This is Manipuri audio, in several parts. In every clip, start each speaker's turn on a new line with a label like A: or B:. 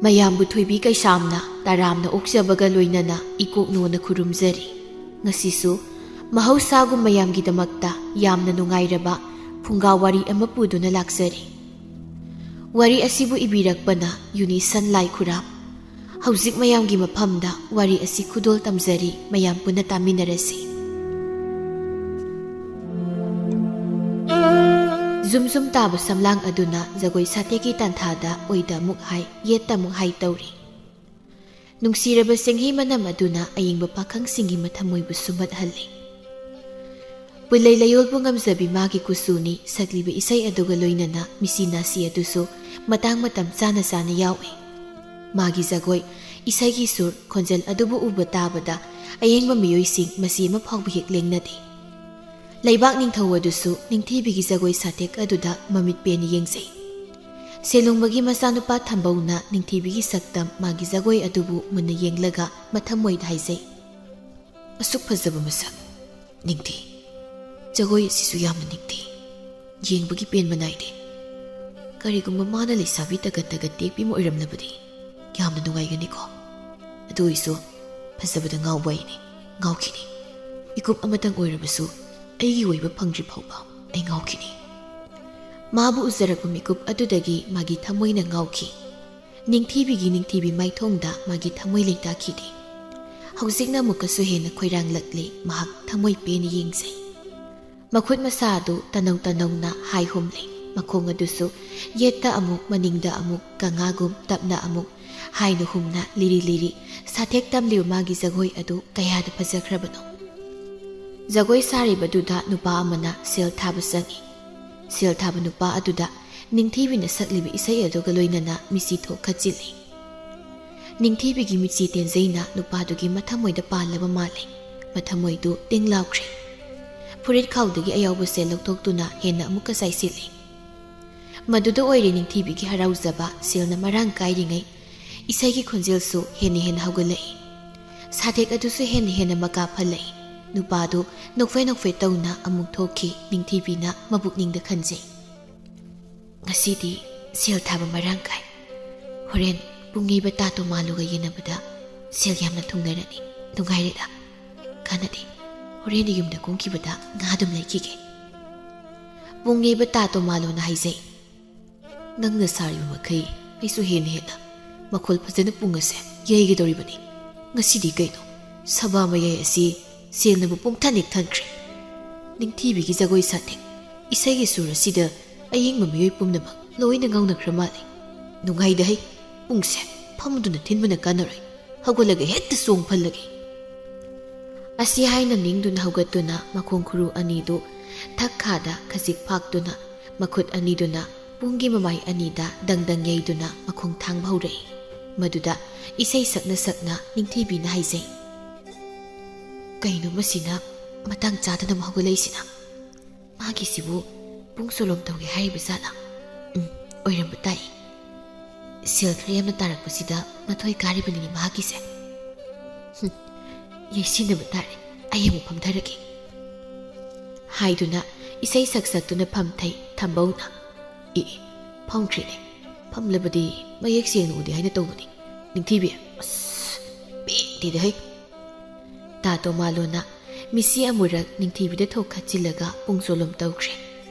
A: ꯃꯌꯥꯝꯕꯨ ꯊꯣꯏꯕꯤ ꯀꯩꯁꯥꯝꯅ ꯇꯔꯥꯝꯅ ꯑꯣꯛꯆꯕꯒ ꯂꯣꯏꯅꯅ ꯏꯀꯣꯛꯅꯣꯅ ꯈꯨꯔꯨꯝꯖꯔꯤ꯫ ꯉꯁꯤꯁꯨ ꯃꯍꯧꯁꯥꯒꯨꯝ ꯃꯌꯥꯝꯒꯤꯗꯃꯛꯇ ꯌꯥꯝꯅ ꯅꯨꯡꯉꯥꯏꯔꯕ ꯐꯨꯡꯒꯥ ꯋꯥꯔꯤ ꯑꯃ ꯄꯨꯗꯨꯅ ꯂꯥꯛꯆꯔꯤ꯫ ꯋꯥꯔꯤ ꯑꯁꯤꯕꯨ ꯏꯕꯤꯔꯛꯄꯅ ꯌꯨꯅꯤꯁꯟ ꯂꯥꯏꯈꯨꯔꯥꯝ꯫ ꯍꯧꯖꯤꯛ ꯃꯌꯥꯝꯒꯤ ꯃꯐꯝꯗ ꯋꯥꯔꯤ ꯑꯁꯤ ꯈꯨꯗꯣꯜ ꯇꯝꯖꯔꯤ, ꯃꯌꯥꯝ ꯄꯨꯟꯅ ꯇꯥꯃꯤꯟꯅꯔꯁꯤ꯫ ꯖꯨꯝ ꯖꯨꯝ ꯇꯥꯕ ꯁꯝꯂꯥꯡ ꯑꯗꯨꯅ ꯖꯒꯣꯏ ꯁꯥꯇꯦꯛꯀꯤ ꯇꯥꯟꯊꯥꯗ ꯑꯣꯏꯗ ꯑꯃꯨꯛ ꯍꯥꯏ, ꯌꯦꯠꯇ ꯑꯃꯨꯛ ꯍꯥꯏ ꯇꯧꯔꯤ꯫ ꯅꯨꯡꯁꯤꯔꯕ ꯆꯦꯡꯍꯤ ꯃꯅꯝ ꯑꯗꯨꯅ ꯑꯌꯤꯡꯕ ꯄꯥꯈꯪꯁꯤꯡꯒꯤ ꯃꯊꯃꯣꯏꯕꯨ ꯁꯨꯝꯍꯠꯍꯜꯂꯤ꯫ ꯄꯨꯜꯂꯩ ꯂꯩꯌꯣꯜꯕꯨ ꯉꯝꯖꯕꯤ ꯃꯥꯒꯤ ꯀꯨꯆꯨꯅꯤ ꯁꯛꯂꯤꯕ ꯏꯁꯩ ꯑꯗꯨꯒ ꯂꯣꯏꯅꯅ ꯃꯤꯁꯤ ꯅꯥꯁꯤ ꯑꯗꯨꯁꯨ ꯃꯇꯥꯡ ꯃꯇꯝ ꯆꯥꯅ ꯆꯥꯅ ꯌꯥꯎꯏ꯫ ꯃꯥꯒꯤ ꯖꯒꯣꯏ, ꯏꯁꯩꯒꯤ ꯁꯨꯔ, ꯈꯣꯟꯖꯦꯜ ꯑꯗꯨꯕꯨ ꯎꯕ ꯇꯥꯕꯗ ꯑꯌꯦꯡꯕ ꯃꯤꯑꯣꯏꯁꯤꯡ ꯃꯁꯤ ꯑꯃ ꯐꯥꯎꯕ ꯍꯦꯛ ꯂꯦꯡꯅꯗꯦ꯫ ꯂꯩꯕꯥꯛ ꯅꯤꯡꯊꯧ ꯑꯗꯨꯁꯨ ꯅꯤꯡꯊꯤꯕꯤꯒꯤ ꯖꯒꯣꯏ ꯁꯥꯇꯦꯛ ꯑꯗꯨꯗ ꯃꯃꯤꯠ ꯄꯦꯟꯅ ꯌꯦꯡꯖꯩ꯫ ꯁꯦꯂꯨꯡꯕꯒꯤ ꯃꯆꯥꯅꯨꯄꯥ ꯊꯝꯕꯧꯅ ꯅꯤꯡꯊꯤꯕꯤꯒꯤ ꯁꯛꯇꯝ, ꯃꯥꯒꯤ ꯖꯒꯣꯏ ꯑꯗꯨꯕꯨ ꯃꯨꯟꯅ ꯌꯦꯡꯂꯒ ꯃꯊꯃꯣꯏꯗ ꯍꯥꯏꯖꯩ, ꯑꯁꯨꯛ ꯐꯖꯕ ꯃꯁꯛ, ꯅꯤꯡꯊꯤ, ꯖꯒꯣꯏ ꯑꯁꯤꯁꯨ ꯌꯥꯝꯅ ꯅꯤꯡꯊꯤ, ꯌꯦꯡꯕꯒꯤ ꯄꯦꯟꯕ ꯅꯥꯏꯗꯦ꯫ ꯀꯔꯤꯒꯨꯝꯕ ꯃꯥꯅ ꯂꯩꯁꯥꯕꯤ ꯇꯒꯠ ꯇꯒꯠ ꯇꯦꯛꯄꯤ ꯑꯃ ꯑꯣꯏꯔꯝꯂꯕꯗꯤ ꯌꯥꯝꯅ ꯅꯨꯡꯉꯥꯏꯒꯅꯤꯀꯣ꯫ ꯑꯗꯨ ꯑꯣꯏꯁꯨ ꯐꯖꯕꯗ ꯉꯥꯎꯕ ꯑꯩꯅꯤ, ꯉꯥꯎꯈꯤꯅꯤ꯫ ꯃꯤꯀꯨꯞ ꯑꯃꯇꯪ ꯑꯣꯏꯔꯕꯁꯨ ꯑꯩꯒꯤ ꯑꯣꯏꯕ ꯐꯪꯗ꯭ꯔꯤ ꯐꯥꯎꯕ ꯑꯩ ꯉꯥꯎꯈꯤꯅꯤ꯫ ꯃꯥꯕꯨ ꯎꯖꯔꯛꯄ ꯃꯤꯀꯨꯞ ꯑꯗꯨꯗꯒꯤ ꯃꯥꯒꯤ ꯊꯃꯣꯏꯅ ꯉꯥꯎꯈꯤ꯫ ꯅꯤꯡꯊꯤꯕꯤ ꯃꯥꯏꯊꯣꯡꯗ ꯃꯥꯒꯤ ꯊꯃꯣꯏ ꯂꯩꯇꯥꯈꯤꯗꯦ꯫ ꯍꯧꯖꯤꯛꯅ ꯑꯃꯨꯛꯀꯁꯨ ꯍꯦꯟꯅ ꯈꯣꯏꯔꯥꯡꯂꯛꯂꯤ, ꯃꯍꯥꯛ ꯊꯃꯣꯏ ꯄꯦꯟꯅ ꯌꯦꯡꯖꯩ꯫ ꯃꯈꯨꯠ ꯃꯁꯥ ꯑꯗꯨ ꯇꯅꯧ ꯇꯅꯧꯅ ꯍꯥꯏ ꯍꯨꯝꯂꯤ, ꯃꯈꯣꯡ ꯑꯗꯨꯁꯨ ꯌꯦꯠꯇ ꯑꯃꯨꯛ ꯃꯅꯤꯡꯗ ꯑꯃꯨꯛ ꯀꯪꯉꯥꯒꯨꯝ ꯇꯞꯅ ꯑꯃꯨꯛ ꯍꯥꯏꯅ ꯍꯨꯝꯅ ꯂꯤꯔꯤ ꯂꯤꯔꯤ ꯁꯥꯊꯦꯛ ꯇꯝꯂꯤꯕ ꯃꯥꯒꯤ ꯖꯒꯣꯏ ꯑꯗꯨ ꯀꯌꯥꯗ ꯐꯖꯈ꯭ꯔꯕꯅꯣ꯫ ꯖꯒꯣꯏ ꯁꯥꯔꯤꯕꯗꯨꯗ ꯅꯨꯄꯥ ꯑꯃꯅ ꯁꯦꯜ ꯊꯥꯕ ꯆꯪꯏ꯫ ꯁꯦꯜ ꯊꯥꯕ ꯅꯨꯄꯥ ꯑꯗꯨꯗ ꯅꯤꯡꯊꯤꯕꯤꯅ ꯁꯛꯂꯤꯕ ꯏꯁꯩ ꯑꯗꯨꯒ ꯂꯣꯏꯅꯅ ꯃꯤꯠꯆꯤ ꯊꯣꯛ ꯈꯠꯆꯤꯜꯂꯤ꯫ ꯅꯤꯡꯊꯤꯕꯤꯒꯤ ꯃꯤꯠꯆꯤ ꯇꯦꯟꯖꯩꯅ ꯅꯨꯄꯥꯗꯨꯒꯤ ꯃꯊꯃꯣꯏꯗ ꯄꯥꯜꯂꯕ ꯃꯥꯜꯂꯤ꯫ ꯃꯊꯃꯣꯏꯗꯨ ꯇꯤꯡ ꯂꯥꯎꯈ꯭ꯔꯦ꯫ ꯐꯨꯔꯤꯠ ꯈꯥꯎꯗꯒꯤ ꯑꯌꯥꯎꯕ ꯁꯦꯜ ꯂꯧꯊꯣꯛꯇꯨꯅ ꯍꯦꯟꯅ ꯑꯃꯨꯛꯀ ꯆꯥꯏꯁꯤꯜꯂꯤ꯫ ꯃꯗꯨꯗ ꯑꯣꯏꯔꯦ ꯅꯤꯡꯊꯤꯕꯤꯒꯤ ꯍꯔꯥꯎꯖꯕ ꯁꯦꯜꯅ ꯃꯔꯥꯡ ꯀꯥꯏꯔꯤꯉꯩ ꯏꯁꯩꯒꯤ ꯈꯣꯟꯖꯦꯜꯁꯨ ꯍꯦꯟꯅ ꯍꯦꯟꯅ ꯍꯧꯒꯠꯂꯛꯏ꯫ ꯁꯥꯊꯦꯛ ꯑꯗꯨꯁꯨ ꯍꯦꯟꯅ ꯍꯦꯟꯅ ꯃꯀꯥ ꯐꯜꯂꯛꯏ꯫ ꯅꯨꯄꯥꯗꯨ ꯅꯣꯛꯐꯦ ꯅꯣꯛꯐꯦ ꯇꯧꯅ ꯑꯃꯨꯛ ꯊꯣꯛꯈꯤ꯫ ꯅꯤꯡꯊꯤꯕꯤꯅ ꯃꯕꯨꯛꯅꯤꯡꯗ ꯈꯟꯖꯩ, ꯉꯁꯤꯗꯤ ꯁꯦꯜ ꯊꯥꯕ ꯃꯔꯥꯡ ꯀꯥꯏ꯫ ꯍꯣꯔꯦꯟ ꯄꯨꯡꯉꯩꯕ ꯇꯥꯇꯣ ꯃꯥꯂꯨꯒ ꯌꯦꯟꯅꯕꯗ ꯁꯦꯜ ꯌꯥꯝꯅ ꯊꯨꯡꯅꯔꯅꯤ꯫ ꯅꯨꯡꯉꯥꯏꯔꯦꯗ, ꯀꯥꯟꯅꯗꯦ, ꯍꯣꯔꯦꯟꯗꯤ ꯌꯨꯝꯗ ꯀꯨꯝꯈꯤꯕꯗ ꯉꯥ ꯑꯗꯨꯝ ꯂꯩꯈꯤꯒꯦ꯫ ꯄꯨꯡꯉꯩꯕ ꯇꯥꯇꯣ ꯃꯥꯂꯨꯅ ꯍꯥꯏꯖꯩ, ꯅꯪꯅ ꯁꯥꯔꯤꯕ ꯃꯈꯩ ꯑꯩꯁꯨ ꯍꯦꯟꯅ ꯍꯦꯟꯅ ꯃꯈꯣꯜ ꯐꯖꯅ ꯄꯨꯡ ꯑꯁꯦ ꯌꯩꯒꯗꯧꯔꯤꯕꯅꯤ꯫ ꯉꯁꯤꯗꯤ ꯀꯩꯅꯣ, ꯁꯕꯥ ꯃꯌꯥꯏ ꯑꯁꯤ ꯁꯦꯜꯅꯕꯨ ꯄꯨꯡꯊꯟ ꯍꯦꯛ ꯊꯟꯈ꯭ꯔꯦ꯫ ꯅꯤꯡꯊꯤꯕꯤꯒꯤ ꯖꯒꯣꯏ ꯁꯥꯊꯦꯛ, ꯏꯁꯩꯒꯤ ꯁꯨꯔ ꯑꯁꯤꯗ ꯑꯌꯦꯡꯕ ꯃꯤꯑꯣꯏ ꯄꯨꯝꯅꯃꯛ ꯂꯣꯏꯅ ꯉꯥꯎꯅꯈ꯭ꯔ ꯃꯥꯜꯂꯤ꯫ ꯅꯨꯡꯉꯥꯏꯗꯍꯩ, ꯄꯨꯡꯁꯦ ꯐꯝꯗꯨꯅ ꯊꯤꯟꯕꯅ ꯀꯥꯟꯅꯔꯣꯏ, ꯍꯧꯒꯠꯂꯒ ꯍꯦꯛꯇ ꯆꯣꯡꯐꯜꯂꯒꯦ꯫ ꯑꯁꯤ ꯍꯥꯏꯅ ꯅꯤꯡꯗꯨꯅ ꯍꯧꯒꯠꯇꯨꯅ ꯃꯈꯣꯡ ꯈꯨꯔꯨ ꯑꯅꯤꯗꯨ ꯊꯛꯈꯥꯗ ꯈꯖꯤꯛ ꯐꯥꯛꯇꯨꯅ ꯃꯈꯨꯠ ꯑꯅꯤꯗꯨꯅ ꯄꯨꯡꯒꯤ ꯃꯃꯥꯏ ꯑꯅꯤꯗ ꯗꯪꯗꯪ ꯌꯩꯗꯨꯅ ꯃꯈꯣꯡ ꯊꯥꯡꯕ ꯍꯧꯔꯛꯏ꯫ ꯃꯗꯨꯗ ꯏꯁꯩ ꯁꯛꯅ ꯁꯛꯅ ꯅꯤꯡꯊꯤꯕꯤꯅ ꯍꯥꯏꯖꯩ, ꯀꯩꯅꯣ ꯃꯁꯤꯅ ꯃꯇꯥꯡ ꯆꯥꯗꯅ ꯍꯧꯒꯠꯂꯛꯏꯁꯤꯅ? ꯃꯥꯒꯤꯁꯤꯕꯨ ꯄꯨꯡ ꯆꯣꯂꯣꯝ ꯇꯧꯒꯦ ꯍꯥꯏꯔꯤꯕ ꯖꯥꯠꯂ? ꯑꯣꯏꯔꯝꯕ ꯇꯥꯏ꯫ ꯁꯦꯜ ꯈꯔ ꯌꯥꯝꯅ ꯇꯥꯔꯛꯄꯁꯤꯗ ꯃꯊꯣꯏ ꯀꯥꯔꯤꯕꯅꯤꯅꯦ ꯃꯍꯥꯛꯀꯤꯁꯦ꯫ ꯌꯩꯁꯤꯟꯅꯕ ꯇꯥꯔꯦ, ꯑꯩ ꯑꯃꯨꯛ ꯐꯝꯊꯔꯒꯦ꯫ ꯍꯥꯏꯗꯨꯅ ꯏꯁꯩ ꯁꯛ ꯁꯛꯇꯨꯅ ꯐꯝꯊꯩ꯫ ꯊꯝꯕꯧꯅ, ꯐꯝꯈ꯭ꯔꯦꯅꯦ, ꯐꯝꯂꯕꯗꯤ ꯃꯌꯦꯛ ꯁꯦꯡꯅ ꯎꯗꯦ ꯍꯥꯏꯅ ꯇꯧꯕꯅꯤ꯫ ꯅꯤꯡꯊꯤꯕꯤ, ꯑꯁ ꯄꯦꯠꯇꯦꯗꯍꯩ꯫ ꯇꯥꯇꯣ ꯃꯥꯂꯣꯅ ꯃꯤꯠꯆꯤ ꯑꯃꯨꯔꯛ ꯅꯤꯡꯊꯤꯕꯤꯗ ꯊꯣꯛ ꯈꯠꯆꯤꯜꯂꯒ ꯄꯨꯡ ꯆꯣꯂꯣꯝ ꯇꯧꯈ꯭ꯔꯦ꯫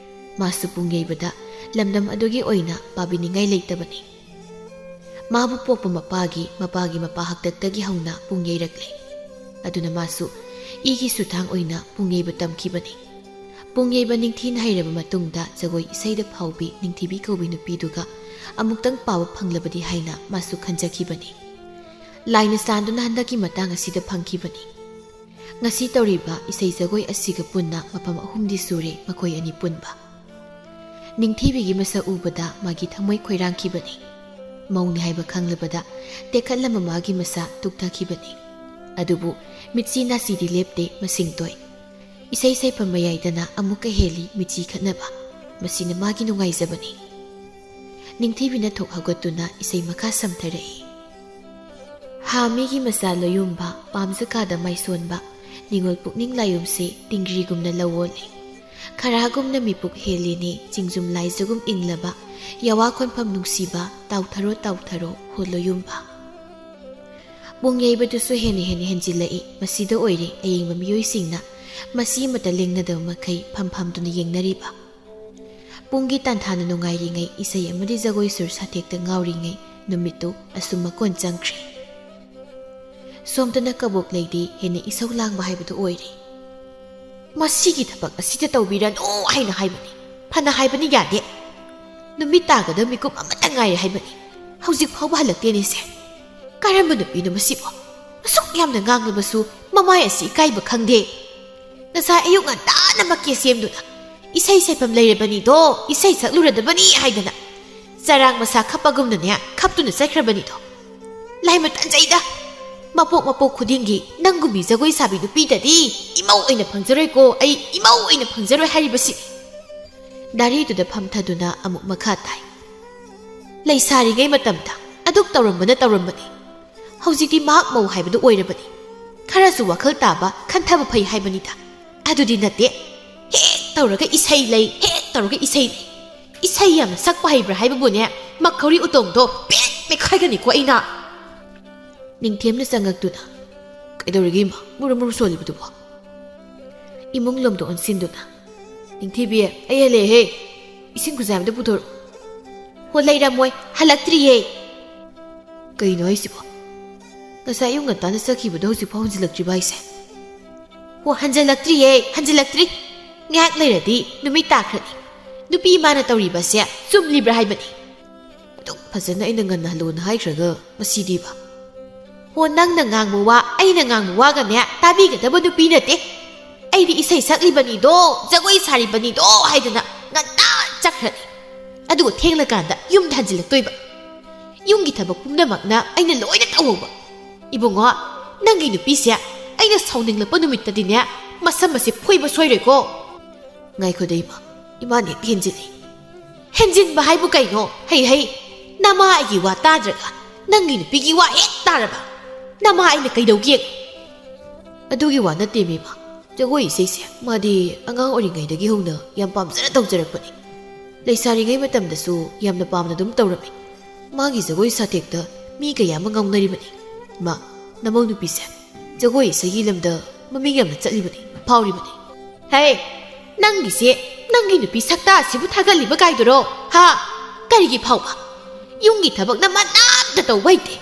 A: ꯃꯥꯁꯨ ꯄꯨꯡ ꯌꯩꯕꯗ ꯂꯝꯗꯝ ꯑꯗꯨꯒꯤ ꯑꯣꯏꯅ ꯄꯥꯕꯤꯅꯤꯡꯉꯥꯏ ꯂꯩꯇꯕꯅꯤ꯫ ꯃꯥꯕꯨ ꯄꯣꯛꯄ ꯃꯄꯥꯒꯤ ꯃꯄꯥ ꯍꯥꯛꯇꯛꯇꯒꯤ ꯍꯧꯅ ꯄꯨꯡ ꯌꯩꯔꯛꯂꯦ꯫ ꯑꯗꯨꯅ ꯃꯥꯁꯨ ꯏꯒꯤ ꯁꯨꯊꯥꯡ ꯑꯣꯏꯅ ꯄꯨꯡ ꯌꯩꯕ ꯇꯝꯈꯤꯕꯅꯤ꯫ ꯄꯨꯡ ꯌꯩꯕ ꯅꯤꯡꯊꯤꯅ ꯍꯩꯔꯕ ꯃꯇꯨꯡꯗ ꯖꯒꯣꯏ ꯏꯁꯩꯗ ꯐꯥꯎꯕꯤ ꯅꯤꯡꯊꯤꯕꯤ ꯀꯧꯕꯤ ꯅꯨꯄꯤꯗꯨꯒ ꯑꯃꯨꯛꯇꯪ ꯄꯥꯕ ꯐꯪꯂꯕꯗꯤ ꯍꯥꯏꯅ ꯃꯥꯁꯨ ꯈꯟꯖꯈꯤꯕꯅꯤ꯫ ꯂꯥꯏꯅ ꯆꯥꯟꯗꯨꯅ ꯍꯟꯗꯛꯀꯤ ꯃꯇꯥꯡ ꯑꯁꯤꯗ ꯐꯪꯈꯤꯕꯅꯤ꯫ ꯉꯁꯤ ꯇꯧꯔꯤꯕ ꯏꯁꯩ ꯖꯒꯣꯏ ꯑꯁꯤꯒ ꯄꯨꯟꯅ ꯃꯐꯝ 3ꯗꯤ ꯁꯨꯔꯦ ꯃꯈꯣꯏ ꯑꯅꯤ ꯄꯨꯟꯕ꯫ ꯅꯤꯡꯊꯤꯕꯤꯒꯤ ꯃꯁꯛ ꯎꯕꯗ ꯃꯥꯒꯤ ꯊꯃꯣꯏ ꯈꯣꯏꯔꯥꯡꯈꯤꯕꯅꯤ꯫ ꯃꯧꯅꯤ ꯍꯥꯏꯕ ꯈꯪꯂꯕꯗ ꯇꯦꯛꯈꯠꯂꯝꯕ ꯃꯥꯒꯤ ꯃꯁꯥ ꯇꯨꯛꯊꯈꯤꯕꯅꯤ꯫ ꯑꯗꯨꯕꯨ ꯃꯤꯠꯆꯤ ꯅꯥꯆꯤꯗꯤ ꯂꯦꯞꯇꯦ, ꯃꯁꯤꯡ ꯇꯣꯏ꯫ ꯏꯁꯩ ꯁꯩꯐꯝ ꯃꯌꯥꯏꯗꯅ ꯑꯃꯨꯛꯀ ꯍꯦꯜꯂꯤ ꯃꯤꯠꯆꯤ ꯈꯠꯅꯕ꯫ ꯃꯁꯤꯅ ꯃꯥꯒꯤ ꯅꯨꯡꯉꯥꯏꯖꯕꯅꯤ꯫ ꯅꯤꯡꯊꯤꯕꯤꯅ ꯊꯣꯛ ꯍꯧꯒꯠꯇꯨꯅ ꯏꯁꯩ ꯃꯈꯥ ꯁꯝꯊꯔꯛꯏ꯫ ꯍꯥꯃꯤꯒꯤ ꯃꯆꯥ ꯂꯣꯌꯨꯝꯕ, ꯄꯥꯝꯖꯀꯥꯗ ꯃꯥꯏꯁꯣꯟꯕ, ꯅꯤꯡꯉꯣꯜ ꯄꯨꯛꯅꯤꯡ ꯂꯥꯏꯌꯨꯝꯁꯦ ꯇꯤꯡꯒ꯭ꯔꯤꯒꯨꯝꯅ ꯂꯧꯋꯣꯜꯂꯤ꯫ ꯈꯔꯒꯨꯝꯅ ꯃꯤꯄꯨꯛ ꯍꯦꯜꯂꯤꯅꯤ ꯆꯤꯡꯖꯨꯝ ꯂꯥꯏꯖꯒꯨꯝ ꯏꯪꯂꯕ ꯌꯥꯋꯥ ꯈꯣꯟꯐꯝ ꯅꯨꯡꯁꯤꯕ ꯇꯥꯎꯊꯔꯣ ꯇꯥꯎꯊꯔꯣ ꯍꯣꯜꯂꯣ ꯌꯨꯝꯕ ꯄꯨꯡ ꯌꯩꯕꯗꯨꯁꯨ ꯍꯦꯟꯅ ꯍꯦꯟꯖꯤꯜꯂꯛꯏ ꯃꯁꯤꯗ ꯑꯣꯏꯔꯦ ꯑꯌꯦꯡꯕ ꯃꯤꯑꯣꯏꯁꯤꯡꯅ ꯃꯁꯤ ꯑꯃꯠꯇ ꯂꯦꯡꯅꯗꯕ ꯃꯈꯩ ꯐꯝꯐꯝꯗꯨꯅ ꯌꯦꯡꯅꯔꯤꯕ ꯄꯨꯡꯒꯤ ꯇꯥꯟꯊꯥꯅ ꯅꯨꯡꯉꯥꯏꯔꯤꯉꯩ ꯏꯁꯩ ꯑꯃꯗꯤ ꯖꯒꯣꯏ ꯁꯨꯔ ꯁꯥꯊꯦꯛꯇ ꯉꯥꯎꯔꯤꯉꯩ ꯅꯨꯃꯤꯠꯇꯨ ꯑꯁꯨꯝ ꯃꯀꯣꯟ ꯆꯪꯈ꯭ꯔꯦ ꯁꯣꯝꯗꯅ ꯀꯕꯣꯛ ꯂꯩꯗꯤ ꯍꯦꯟꯅ ꯏꯁꯧ ꯂꯥꯡꯕ ꯍꯥꯏꯕꯗꯨ ꯑꯣꯏꯔꯦ ꯃꯁꯤꯒꯤ ꯊꯕꯛ ꯑꯁꯤꯗ ꯇꯧꯕꯤꯔꯅꯨ ꯍꯥꯏꯅ ꯍꯥꯏꯕꯅꯤ ꯐꯅ ꯍꯥꯏꯕꯅꯤ ꯌꯥꯗꯦ ꯅꯨꯃꯤꯠ ꯇꯥꯒꯗꯕ ꯃꯤꯀꯨꯞ ꯑꯃꯠꯇ ꯉꯥꯏꯔꯦ ꯍꯥꯏꯕꯅꯤ ꯍꯧꯖꯤꯛ ꯐꯥꯎꯕ ꯍꯜꯂꯛꯇꯦꯅꯦꯁꯦ ꯀꯔꯝꯕ ꯅꯨꯄꯤꯅꯣ ꯃꯁꯤꯕꯣ ꯑꯁꯨꯛ ꯌꯥꯝꯅ ꯉꯥꯡꯂꯕꯁꯨ ꯃꯃꯥꯏ ꯑꯁꯤ ꯏꯀꯥꯏꯕ ꯈꯪꯗꯦ ꯉꯁꯥꯏ ꯑꯌꯨꯛ ꯉꯟꯇꯥꯅ ꯃꯀꯦ ꯁꯦꯝꯗꯨꯅ ꯏꯁꯩ ꯁꯩꯐꯝ ꯂꯩꯔꯕꯅꯤꯗꯣ ꯏꯁꯩ ꯁꯛꯂꯨꯔꯗꯕꯅꯤ ꯍꯥꯏꯗꯅ ꯆꯔꯥꯡ ꯃꯁꯥ ꯈꯞꯄꯒꯨꯝꯅꯅꯦ ꯈꯞꯇꯨꯅ ꯆꯠꯈ꯭ꯔꯕꯅꯤꯗꯣ ꯂꯥꯏꯃ ꯇꯟꯖꯩꯗ ꯃꯄꯣꯛ ꯈꯨꯗꯤꯡꯒꯤ ꯅꯪꯒꯨꯝꯕꯤ ꯖꯒꯣꯏ ꯁꯥꯕꯤ ꯅꯨꯄꯤꯗꯗꯤ ꯏꯃꯧ ꯑꯣꯏꯅ ꯐꯪꯖꯔꯣꯏꯀꯣ ꯑꯩ ꯏꯃꯧ ꯑꯣꯏꯅ ꯐꯪꯖꯔꯣꯏ ꯍꯥꯏꯔꯤꯕꯁꯤ ꯗꯥꯔꯤꯗꯨꯗ ꯐꯝꯊꯗꯨꯅ ꯑꯃꯨꯛ ꯃꯈꯥ ꯇꯥꯏ ꯂꯩꯁꯥꯔꯤꯉꯩ ꯃꯇꯝꯗ ꯑꯗꯨꯛ ꯇꯧꯔꯝꯕꯅꯤ ꯍꯧꯖꯤꯛꯇꯤ ꯃꯍꯥꯛ ꯃꯧ ꯍꯥꯏꯕꯗꯨ ꯑꯣꯏꯔꯕꯅꯤ ꯈꯔꯁꯨ ꯋꯥꯈꯜ ꯇꯥꯕ ꯈꯟꯊꯕ ꯐꯩ ꯍꯥꯏꯕꯅꯤꯗ ꯑꯗꯨꯗꯤ ꯅꯠꯇꯦ ꯍꯦꯛ ꯇꯧꯔꯒ ꯏꯁꯩ ꯂꯩ ꯍꯦꯛ ꯇꯧꯔꯒ ꯏꯁꯩ ꯂꯩ ꯏꯁꯩ ꯌꯥꯝꯅ ꯁꯛꯄ ꯍꯩꯕ꯭ꯔꯥ ꯍꯥꯏꯕꯕꯨꯅꯦ ꯃꯈꯧꯔꯤ ꯎꯇꯣꯡꯗꯣ ꯄꯦꯛ ꯃꯦꯛꯈꯥꯏꯒꯅꯤꯀꯣ ꯑꯩꯅ ꯅꯤꯡꯊꯦꯝꯅ ꯆꯪꯉꯛꯇꯨꯅ ꯀꯩꯗꯧꯔꯤꯒꯦ ꯏꯃꯥ ꯃꯨꯔꯨ ꯁꯣꯜꯂꯤꯕꯗꯨꯕꯣ ꯏꯃꯨꯡ ꯂꯣꯝꯗ ꯑꯣꯟꯁꯤꯟꯗꯨꯅ ꯅꯤꯡꯊꯤꯕꯤ ꯑꯩ ꯍꯜꯂꯛꯑꯦꯍꯦ ꯏꯁꯤꯡ ꯈꯨꯖꯥꯏ ꯑꯃꯇ ꯄꯨꯊꯣꯔꯛꯎ ꯍꯣ ꯂꯩꯔꯝꯃꯣꯏ ꯍꯜꯂꯛꯇ꯭ꯔꯤꯌꯦ ꯀꯩꯅꯣ ꯍꯥꯏꯁꯤꯕꯣ ꯉꯁꯥꯏ ꯑꯌꯨꯛ ꯉꯟꯇꯥꯅ ꯆꯠꯈꯤꯕꯗꯣ ꯍꯧꯖꯤꯛꯐꯥꯎ ꯍꯟꯖꯤꯜꯂꯛꯇ꯭ꯔꯤꯕ ꯍꯥꯏꯁꯦ ꯍꯣ ꯍꯟꯖꯤꯜꯂꯛꯇ꯭ꯔꯤ ꯉꯥꯏꯍꯥꯛ ꯂꯩꯔꯗꯤ ꯅꯨꯃꯤꯠ ꯇꯥꯈ꯭ꯔꯅꯤ ꯅꯨꯄꯤ ꯏꯃꯥꯅ ꯇꯧꯔꯤꯕꯁꯦ ꯆꯨꯝꯂꯤꯕ꯭ꯔꯥ ꯍꯥꯏꯕꯅꯤ ꯑꯗꯨꯛ ꯐꯖꯅ ꯑꯩꯅ ꯉꯟꯅ ꯍꯜꯂꯣꯅ ꯍꯥꯏꯈ꯭ꯔꯒ ꯃꯁꯤꯗꯤꯕ ꯍꯣ ꯅꯪꯅ ꯉꯥꯡꯕ ꯋꯥ ꯑꯩꯅ ꯉꯥꯡꯕ ꯋꯥꯒꯅꯦ ꯇꯥꯕꯤꯒꯗꯕ ꯅꯨꯄꯤ ꯅꯠꯇꯦ ꯑꯩꯗꯤ ꯏꯁꯩ ꯁꯛꯂꯤꯕꯅꯤꯗꯣ ꯖꯒꯣꯏ ꯁꯥꯔꯤꯕꯅꯤꯗꯣ ꯍꯥꯏꯗꯅ ꯉꯟꯇꯥ ꯆꯠꯈ꯭ꯔꯅꯤ ꯑꯗꯨꯒ ꯊꯦꯡꯂꯀꯥꯟꯗ ꯌꯨꯝꯗ ꯍꯟꯖꯤꯜꯂꯛꯇꯣꯏꯕ ꯌꯨꯝꯒꯤ ꯊꯕꯛ ꯄꯨꯝꯅꯃꯛꯅ ꯑꯩꯅ ꯂꯣꯏꯅ ꯇꯧꯍꯧꯕ ꯏꯕꯨꯡꯉꯣ ꯅꯪꯒꯤ ꯅꯨꯄꯤꯁꯦ ꯑꯩꯅ ꯁꯥꯎꯅꯤꯡꯂꯛꯄ ꯅꯨꯃꯤꯠꯇꯗꯤꯅꯦ ꯃꯁꯝ ꯑꯁꯤ ꯐꯣꯏꯕ ꯁꯣꯏꯔꯣꯏꯀꯣ ꯉꯥꯏꯈꯣꯗ ꯏꯃꯥꯅ ꯍꯦꯛ ꯍꯦꯟꯖꯤꯟꯕ ꯍꯥꯏꯕꯨ ꯀꯩꯅꯣ ꯍꯩ ꯅꯃꯥ ꯑꯩꯒꯤ ꯋꯥ ꯇꯥꯗ꯭ꯔꯒ ꯅꯪꯒꯤ ꯅꯨꯄꯤꯒꯤ ꯋꯥ ꯍꯦꯛ ꯇꯥꯔꯕ ꯅꯃꯥ ꯑꯩꯅ ꯀꯩꯗꯧꯒꯦ ꯑꯗꯨꯒꯤ ꯋꯥ ꯅꯠꯇꯦ ꯃꯤꯃ ꯖꯒꯣꯏ ꯏꯁꯩꯁꯦ ꯃꯥꯗꯤ ꯑꯉꯥꯡ ꯑꯣꯏꯔꯤꯉꯩꯗꯒꯤ ꯍꯧꯅ ꯌꯥꯝ ꯄꯥꯝꯖꯅ ꯇꯧꯖꯔꯛꯄꯅꯤ ꯂꯩꯁꯥꯔꯤꯉꯩ ꯃꯇꯝꯗꯁꯨ ꯌꯥꯝꯅ ꯄꯥꯝꯅ ꯑꯗꯨꯝ ꯇꯧꯔꯝꯃꯤ ꯃꯥꯒꯤ ꯖꯒꯣꯏ ꯁꯥꯊꯦꯛꯇ ꯃꯤ ꯀꯌꯥ ꯑꯃ ꯉꯥꯎꯅꯔꯤꯕꯅꯤ ꯃꯥ ꯅꯃꯧ ꯅꯨꯄꯤꯁꯦ ꯖꯒꯣꯏ ꯏꯁꯩꯒꯤ ꯂꯝꯗ ꯃꯃꯤꯡ ꯌꯥꯝꯅ ꯆꯠꯂꯤꯕꯅꯤ ꯐꯥꯎꯔꯤꯕꯅꯤ ꯍꯦ ꯅꯪꯒꯤꯁꯦ ꯅꯪꯒꯤ ꯅꯨꯄꯤ ꯁꯛꯇꯥ ꯑꯁꯤꯕꯨ ꯊꯥꯒꯠꯂꯤꯕ ꯀꯥꯏꯗꯨꯔꯣ ꯍꯥ ꯀꯔꯤꯒꯤ ꯐꯥꯎꯕ ꯌꯨꯝꯒꯤ ꯊꯕꯛꯅ ꯃꯅꯥꯝꯇ ꯇꯧꯕ ꯍꯩꯇꯦ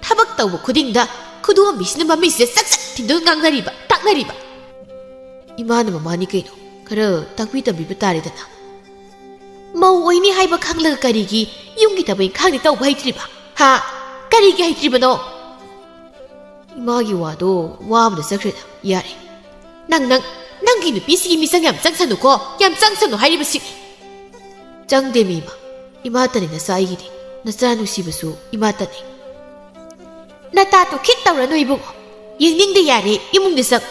A: ꯊꯕꯛ ꯇꯧꯕ ꯈꯨꯗꯤꯡꯗ ꯈꯨꯗꯣꯝꯕꯤꯁꯤꯅ ꯃꯃꯤꯠꯁꯤꯗ ꯆꯛ ꯊꯤꯟꯗꯨꯅ ꯉꯥꯡꯅꯔꯤꯕ ꯇꯥꯛꯅꯔꯤꯕ ꯏꯃꯥꯅ ꯃꯃꯥꯅꯤ ꯀꯩꯅꯣ ꯈꯔ ꯇꯥꯛꯄꯤ ꯇꯝꯕꯤꯕ ꯇꯥꯔꯦꯗꯅ ꯃꯧ ꯑꯣꯏꯅꯤ ꯍꯥꯏꯕ ꯈꯪꯂꯒ ꯀꯔꯤꯒꯤ ꯌꯨꯝꯒꯤ ꯊꯕꯛ ꯏꯪꯈꯥꯡꯗꯤ ꯇꯧꯕ ꯍꯩꯇ꯭ꯔꯤꯕ ꯍꯥ ꯀꯔꯤꯒꯤ ꯍꯩꯇ꯭ꯔꯤꯕꯅꯣ ꯏꯃꯥꯒꯤ ꯋꯥꯗꯣ ꯋꯥꯕꯗ ꯆꯠꯈ꯭ꯔꯦꯗ ꯌꯥꯔꯦ ꯅꯪꯒꯤ ꯅꯨꯄꯤꯁꯤꯒꯤ ꯃꯤꯆꯪ ꯌꯥꯝ ꯆꯪꯁꯅꯨꯀꯣ ꯌꯥꯝ ꯆꯪꯁꯅꯨ ꯍꯥꯏꯔꯤꯕꯁꯤ ꯆꯪꯗꯦ ꯃꯤꯃ ꯏꯃꯥꯇꯅꯤ ꯅꯆꯥ ꯑꯩꯒꯤꯗꯤ ꯅꯆꯥ ꯅꯨꯡꯁꯤꯕꯁꯨ ꯏꯃꯥꯇꯅꯤ ꯅꯇꯥꯗꯣ ꯈꯤꯠ ꯇꯧꯔꯅꯨ ꯏꯕꯨꯡꯉꯣ ꯌꯦꯡꯅꯤꯡꯗꯦ ꯌꯥꯔꯦ ꯏꯃꯨꯡꯗ ꯆꯪ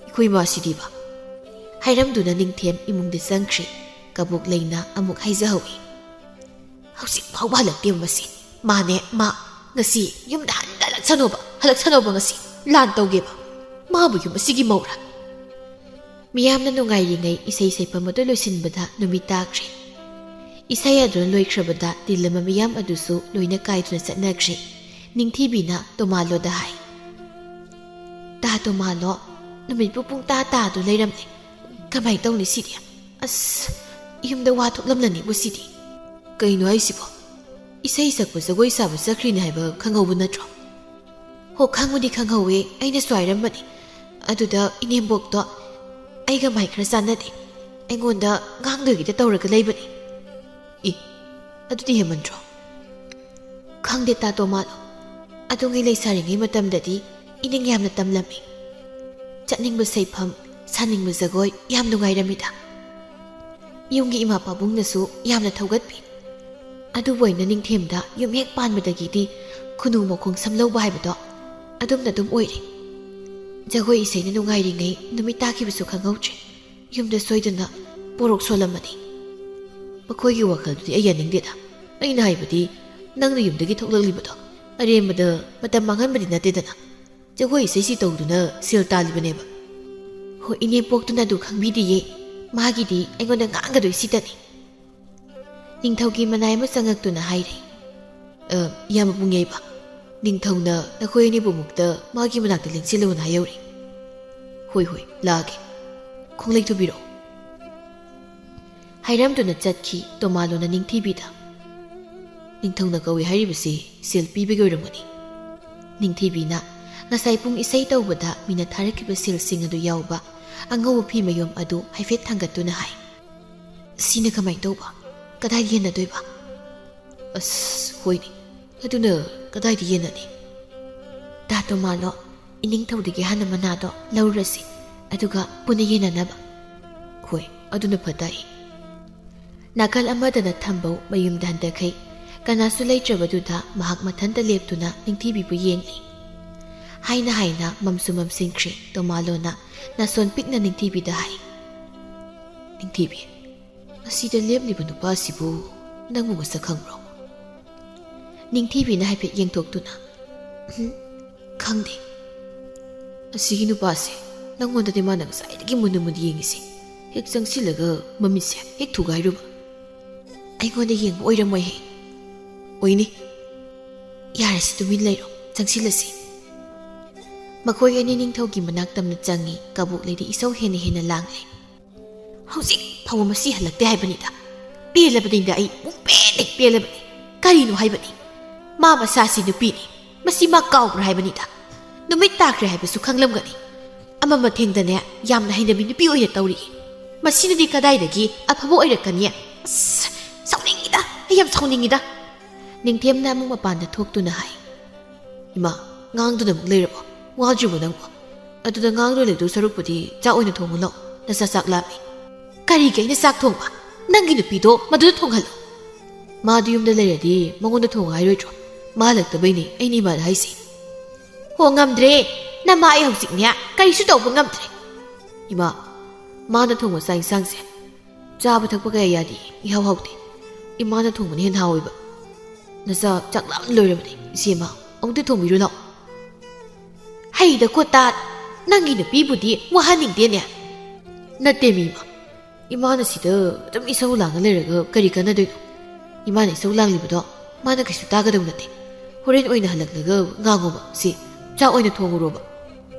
A: ꯑꯩꯈꯣꯏ ꯏꯃꯥꯁꯤꯗꯤꯕ ꯍꯥꯏꯔꯝꯗꯨꯅ ꯅꯤꯡꯊꯦꯝ ꯏꯃꯨꯡꯗ ꯆꯪꯈ꯭ꯔꯦ ꯀꯕꯣꯛ ꯂꯩꯅ ꯑꯃꯨꯛ ꯍꯥꯏꯖꯍꯧꯏ ꯍꯧꯖꯤꯛ ꯐꯥꯎꯕ ꯍꯜꯂꯛꯇꯦꯕ ꯃꯁꯤ ꯃꯥ ꯉꯁꯤ ꯌꯨꯝꯗ ꯍꯜꯂꯛꯁꯅꯣꯕ ꯉꯁꯤ ꯂꯥꯟ ꯇꯧꯒꯦꯕ ꯃꯥꯕꯨ ꯌꯨꯝ ꯑꯁꯤꯒꯤ ꯃꯧꯔꯥ ꯃꯤꯌꯥꯝꯅ ꯅꯨꯡꯉꯥꯏꯔꯤꯉꯩ ꯏꯁꯩ ꯁꯩꯐꯝ ꯑꯗꯨ ꯂꯣꯏꯁꯤꯟꯕꯗ ꯅꯨꯃꯤꯠ ꯇꯥꯈ꯭ꯔꯦ ꯏꯁꯩ ꯑꯗꯨꯅ ꯂꯣꯏꯈ꯭ꯔꯕꯗ ꯇꯤꯜꯂꯝꯕ ꯃꯤꯌꯥꯝ ꯑꯗꯨꯁꯨ ꯂꯣꯏꯅ ꯀꯥꯏꯗꯨꯅ ꯆꯠꯅꯈ꯭ꯔꯦ ꯅꯤꯡꯊꯤꯕꯤꯅ ꯇꯣꯃꯥꯂꯣꯗ ꯍꯥꯏ ꯇꯥ ꯇꯣꯃꯥꯂꯣ ꯅꯨꯃꯤꯠꯄꯨ ꯄꯨꯡ ꯇꯥꯗꯨ ꯂꯩꯔꯝꯃꯦ ꯀꯃꯥꯏꯅ ꯇꯧꯅꯤ ꯁꯤꯗꯤ ꯑꯁ ꯌꯨꯝꯗ ꯋꯥ ꯊꯣꯛꯂꯝꯂꯅꯤꯕꯨ ꯁꯤꯗꯤ ꯀꯩꯅꯣ ꯍꯥꯏꯁꯤꯕꯣ ꯏꯁꯩ ꯁꯛꯄ ꯖꯒꯣꯏ ꯁꯥꯕ ꯆꯠꯈ꯭ꯔꯤꯅꯦ ꯍꯥꯏꯕ ꯈꯪꯍꯧꯕ ꯅꯠꯇ꯭ꯔꯣ ꯍꯣ ꯈꯪꯕꯨꯗꯤ ꯈꯪꯍꯧꯋꯦ ꯑꯩꯅꯁꯨ ꯍꯥꯏꯔꯝꯕꯅꯤ ꯑꯗꯨꯗ ꯏꯅꯦꯝꯕꯣꯛꯇꯣ ꯑꯩꯒ ꯃꯥꯏ ꯈꯔ ꯆꯥꯟꯅꯗꯦ ꯑꯩꯉꯣꯟꯗ ꯉꯥꯡꯗꯣꯏꯒꯤꯗ ꯇꯧꯔꯒ ꯂꯩꯕꯅꯤ ꯑꯗꯨꯗꯤ ꯍꯦꯃꯟꯇ꯭ꯔꯣ ꯈꯪꯗꯦ ꯇꯥ ꯇꯣꯃꯥꯂꯣ ꯑꯗꯨꯉꯩ ꯂꯩꯁꯥꯔꯤꯉꯩ ꯃꯇꯝꯗꯗꯤ ꯏꯅꯤꯡ ꯌꯥꯝꯅ ꯇꯝꯂꯝꯃꯤ ꯆꯠꯅꯤꯡꯕ ꯁꯩꯐꯝ ꯁꯥꯅꯤꯡꯕ ꯖꯒꯣꯏ ꯌꯥꯝ ꯅꯨꯡꯉꯥꯏꯔꯝꯃꯤꯗ ꯌꯨꯝꯒꯤ ꯏꯃꯥ ꯄꯥꯕꯨꯡꯅꯁꯨ ꯌꯥꯝꯅ ꯊꯧꯒꯠꯄꯤ ꯑꯗꯨꯕꯨ ꯑꯩꯅ ꯅꯤꯡꯊꯦꯝꯗ ꯌꯨꯝ ꯍꯦꯛ ꯄꯥꯟꯕꯗꯒꯤꯗꯤ ꯈꯨꯅꯨ ꯃꯈꯣꯡ ꯁꯝꯂꯧꯕ ꯍꯥꯏꯕꯗꯣ ꯑꯗꯨꯝꯅ ꯑꯗꯨꯝ ꯑꯣꯏꯔꯦ ꯖꯒꯣꯏ ꯏꯁꯩꯅ ꯅꯨꯡꯉꯥꯏꯔꯤꯉꯩ ꯅꯨꯃꯤꯠ ꯇꯥꯈꯤꯕꯁꯨ ꯈꯪꯍꯧꯗ꯭ꯔꯦ ꯌꯨꯝꯗ ꯁꯣꯏꯗꯅ ꯄꯣꯔꯣꯛ ꯁꯣꯜꯂꯝꯃꯅꯤ ꯃꯈꯣꯏꯒꯤ ꯋꯥꯈꯜꯗꯨꯗꯤ ꯑꯩ ꯌꯥꯅꯤꯡꯗꯦꯗ ꯑꯩꯅ ꯍꯥꯏꯕꯗꯤ ꯅꯪꯅ ꯌꯨꯝꯗꯒꯤ ꯊꯣꯛꯂꯛꯂꯤꯕꯗꯣ ꯑꯔꯦꯝꯕꯗ ꯃꯇꯝ ꯃꯥꯡꯍꯟꯕꯗꯤ ꯅꯠꯇꯦꯗꯅ ꯖꯒꯣꯏ ꯏꯁꯩꯁꯤ ꯇꯧꯗꯨꯅ ꯁꯦꯜ ꯇꯥꯜꯂꯤꯕꯅꯦꯕ ꯍꯣꯏ ꯏꯅꯦꯝꯄꯣꯛꯇꯨꯅ ꯑꯗꯨ ꯈꯪꯕꯤꯗꯤꯌꯦ ꯃꯥꯒꯤꯗꯤ ꯑꯩꯉꯣꯟꯗ ꯉꯥꯡꯒꯗꯣꯏꯁꯤꯗꯅꯤ ꯅꯤꯡꯊꯧꯒꯤ ꯃꯅꯥꯏ ꯑꯃ ꯆꯪꯉꯛꯇꯨꯅ ꯍꯥꯏꯔꯦ ꯏꯌꯥꯝꯕ ꯄꯨꯡꯌꯩꯕ ꯅꯤꯡꯊꯧꯅ ꯅꯈꯣꯏ ꯑꯅꯤꯕꯨꯃꯨꯛꯇ ꯃꯥꯒꯤ ꯃꯅꯥꯛꯇ ꯂꯦꯡꯁꯤꯜꯂꯨꯅ ꯍꯥꯏꯍꯧꯔꯤ ꯍꯣꯏ ꯍꯣꯏ ꯂꯥꯛꯑꯒꯦ ꯈꯣꯡꯂꯩ ꯊꯨꯕꯤꯔꯛꯑꯣ ꯍꯥꯏꯔꯝꯗꯨꯅ ꯆꯠꯈꯤ ꯇꯣꯃꯥꯂꯣꯅ ꯅꯤꯡꯊꯤꯕꯤꯗ ꯅꯤꯡꯊꯧꯅ ꯀꯧꯏ ꯍꯥꯏꯔꯤꯕꯁꯤ ꯁꯦꯜ ꯄꯤꯕꯒꯤ ꯑꯣꯏꯔꯝꯒꯅꯤ ꯅꯤꯡꯊꯤꯕꯤꯅ ꯉꯁꯥꯏ ꯄꯨꯡ ꯏꯁꯩ ꯇꯧꯕꯗ ꯃꯤꯅ ꯊꯥꯔꯛꯈꯤꯕ ꯁꯦꯜꯁꯤꯡ ꯑꯗꯨ ꯌꯥꯎꯕ ꯑꯉꯧꯕ ꯐꯤ ꯃꯌꯣꯝ ꯑꯗꯨ ꯍꯥꯏꯐꯦꯠ ꯊꯥꯡꯒꯠꯇꯨꯅ ꯍꯥꯏ ꯁꯤꯅ ꯀꯃꯥꯏꯅ ꯇꯧꯕ ꯀꯗꯥꯏꯗ ꯌꯦꯟꯅꯗꯣꯏꯕ ꯑꯁ ꯍꯣꯏꯅꯦ ꯑꯗꯨꯅ ꯀꯗꯥꯏꯗ ꯌꯦꯟꯅꯅꯤ ꯗꯥ ꯇꯣꯃꯥꯂꯣ ꯏꯅꯤꯡꯊꯧꯗꯒꯤ ꯍꯥꯟꯅ ꯃꯅꯥꯗꯣ ꯂꯧꯔꯁꯤ ꯑꯗꯨꯒ ꯄꯨꯟꯅ ꯌꯦꯟꯅꯅꯕ ꯍꯣꯏ ꯑꯗꯨꯅ ꯐꯇꯥꯏ ꯅꯥꯀꯜ ꯑꯃꯗꯅ ꯊꯝꯕꯧ ꯃꯌꯨꯝꯗ ꯍꯟꯗꯈꯩ ꯀꯅꯥꯁꯨ ꯂꯩꯇ꯭ꯔꯕꯗꯨꯗ ꯃꯍꯥꯛ ꯃꯊꯟꯇ ꯂꯦꯞꯇꯨꯅ ꯅꯤꯡꯊꯤꯕꯤꯕꯨ ꯌꯦꯡꯂꯤ ꯍꯥꯏꯅ ꯍꯥꯏꯅ ꯃꯝꯁꯨ ꯃꯝꯁꯤꯟꯈ꯭ꯔꯦ ꯇꯣꯃꯥꯂꯣꯅ ꯅꯥꯁꯣꯟ ꯄꯤꯛꯅ ꯅꯤꯡꯊꯤꯕꯤꯗ ꯍꯥꯏ ꯅꯤꯡꯊꯤꯕꯤ ꯑꯁꯤꯗ ꯂꯦꯞꯂꯤꯕ ꯅꯨꯄꯥꯁꯤꯕꯨ ꯅꯪꯕꯨ ꯃꯁꯛ ꯈꯪꯕ꯭ꯔꯣ ꯅꯤꯡꯊꯤꯕꯤꯅ ꯍꯥꯏꯐꯦꯠ ꯌꯦꯡꯊꯣꯛꯇꯨꯅ ꯈꯪꯗꯦ ꯑꯁꯤꯒꯤ ꯅꯨꯄꯥꯁꯦ ꯅꯪꯉꯣꯟꯗꯗꯤ ꯃꯥꯅ ꯉꯁꯥꯏꯗꯒꯤ ꯃꯨꯟꯅ ꯃꯨꯟꯅ ꯌꯦꯡꯉꯤꯁꯦ ꯍꯦꯛ ꯆꯪꯁꯤꯜꯂꯒ ꯃꯃꯤꯠꯁꯦ ꯍꯦꯛ ꯊꯨꯒꯥꯏꯔꯨꯕ ꯑꯩꯉꯣꯟꯗ ꯌꯦꯡꯕ ꯑꯣꯏꯔꯝꯃꯣꯏꯍꯦ ꯑꯣꯏꯅꯤ ꯌꯥꯔꯁꯤ ꯇꯨꯃꯤꯟ ꯂꯩꯔꯣ ꯆꯪꯁꯤꯜꯂꯁꯤ ꯃꯈꯣꯏ ꯑꯅꯤ ꯅꯤꯡꯊꯧꯒꯤ ꯃꯅꯥꯛ ꯇꯝꯅ ꯆꯪꯉꯤ ꯀꯕꯣꯛꯂꯩꯗꯤ ꯏꯁꯧ ꯍꯦꯟꯅ ꯍꯦꯟꯅ ꯂꯥꯡꯂꯦ ꯍꯧꯖꯤꯛ ꯐꯥꯎꯕ ꯃꯁꯤ ꯍꯜꯂꯛꯇꯦ ꯍꯥꯏꯕꯅꯤꯗ ꯄꯦꯜꯂꯕꯅꯤꯗ ꯑꯩ ꯄꯨꯡꯄꯦꯟ ꯄꯦꯜꯂꯕꯅꯤ ꯀꯔꯤꯅꯣ ꯍꯥꯏꯕꯅꯤ ꯃꯥ ꯃꯁꯥꯁꯤ ꯅꯨꯄꯤꯅꯤ ꯃꯁꯤ ꯃꯥ ꯀꯥꯎꯕ꯭ꯔꯥ ꯍꯥꯏꯕꯅꯤꯗ ꯅꯨꯃꯤꯠ ꯇꯥꯈ꯭ꯔꯦ ꯍꯥꯏꯕꯁꯨ ꯈꯪꯂꯝꯒꯅꯤ ꯑꯃ ꯃꯊꯦꯡꯗꯅꯦ ꯌꯥꯝꯅ ꯍꯩꯅꯕꯤ ꯅꯨꯄꯤ ꯑꯣꯏꯅ ꯇꯧꯔꯤ ꯃꯁꯤꯅꯗꯤ ꯀꯗꯥꯏꯗꯒꯤ ꯑꯐꯕ ꯑꯣꯏꯔꯛꯀꯅꯤ ꯑꯁ ꯁꯥꯎꯅꯤꯡꯉꯤꯗ ꯑꯩ ꯌꯥꯝ ꯁꯥꯎꯅꯤꯡꯉꯤꯗ ꯅꯤꯡꯊꯦꯝꯅ ꯑꯃꯨꯛ ꯃꯄꯥꯟꯗ ꯊꯣꯛꯇꯨꯅ ꯍꯥꯏ ꯏꯃꯥ ꯉꯥꯡꯗꯨꯅ ꯑꯃꯨꯛ ꯂꯩꯔꯕꯣ ꯋꯥꯗ꯭ꯔꯤꯕꯣ ꯅꯪꯕꯣ ꯑꯗꯨꯗ ꯉꯥꯡꯗꯨꯅ ꯂꯩꯗꯧ ꯁꯔꯨꯛꯄꯨꯗꯤ ꯆꯥꯛ ꯑꯣꯏꯅ ꯊꯣꯡꯉꯨ ꯂꯥꯛꯑꯣ ꯅꯆꯥ ꯆꯥꯛ ꯂꯥꯝꯃꯤ ꯀꯔꯤꯒꯤ ꯑꯩꯅ ꯆꯥꯛ ꯊꯣꯡꯕ ꯅꯪꯒꯤ ꯅꯨꯄꯤꯗꯣ ꯃꯗꯨꯗ ꯊꯣꯡꯍꯜꯂꯣ ꯃꯥꯗꯨ ꯌꯨꯝꯗ ꯂꯩꯔꯗꯤ ꯃꯉꯣꯟꯗ ꯊꯣꯡꯉꯨ ꯍꯥꯏꯔꯣꯏꯗ꯭ꯔꯣ ꯃꯥ ꯍꯜꯂꯛꯇꯕꯩꯅꯦ ꯑꯩꯅ ꯏꯃꯥꯗ ꯍꯥꯏꯁꯤ ꯍꯣ ꯉꯝꯗ꯭ꯔꯦ ꯅꯃꯥ ꯑꯩ ꯍꯧꯖꯤꯛꯅꯦ ꯀꯔꯤꯁꯨ ꯇꯧꯕ ꯉꯝꯗ꯭ꯔꯦ ꯏꯃꯥ ꯃꯥꯅ ꯊꯣꯡꯕ ꯆꯥꯛ ꯏꯟꯁꯥꯡꯁꯦ ꯆꯥꯕ ꯊꯛꯄ ꯀꯌꯥ ꯌꯥꯗꯦ ꯏꯍꯥꯎ ꯍꯥꯎꯇꯦ ꯏꯃꯥꯅ ꯊꯣꯡꯕꯅ ꯍꯦꯟꯅ ꯍꯥꯎꯋꯦꯕ ꯅꯆꯥ ꯆꯥꯛ ꯂꯥꯝꯅ ꯂꯣꯏꯔꯕꯅꯤ ꯏꯆꯦꯃ ꯑꯃꯨꯛꯇ ꯊꯣꯡꯕꯤꯔꯣ ꯂꯥꯛꯑꯣ ꯍꯩꯗ ꯈꯣꯠꯇꯥ ꯅꯪꯒꯤ ꯅꯨꯄꯤꯕꯨꯗꯤ ꯋꯥꯍꯟꯅꯤꯡꯗꯦꯅꯦ ꯅꯠꯇꯦ ꯃꯤꯃ ꯏꯃꯥꯅ ꯁꯤꯗ ꯑꯗꯨꯝ ꯏꯁꯧ ꯂꯥꯡꯉ ꯂꯩꯔꯒ ꯀꯔꯤ ꯀꯥꯟꯅꯗꯣꯏꯅꯣ ꯏꯃꯥꯅ ꯏꯁꯧ ꯂꯥꯡꯂꯤꯕꯗꯣ ꯃꯥꯅ ꯀꯩꯁꯨ ꯇꯥꯒꯗꯧ ꯅꯠꯇꯦ ꯍꯣꯔꯦꯟ ꯑꯣꯏꯅ ꯍꯜꯂꯛꯂꯒ ꯉꯥꯡꯉꯣꯕ ꯁꯤ ꯆꯥꯛ ꯑꯣꯏꯅ ꯊꯣꯡꯉꯨꯔꯣꯕ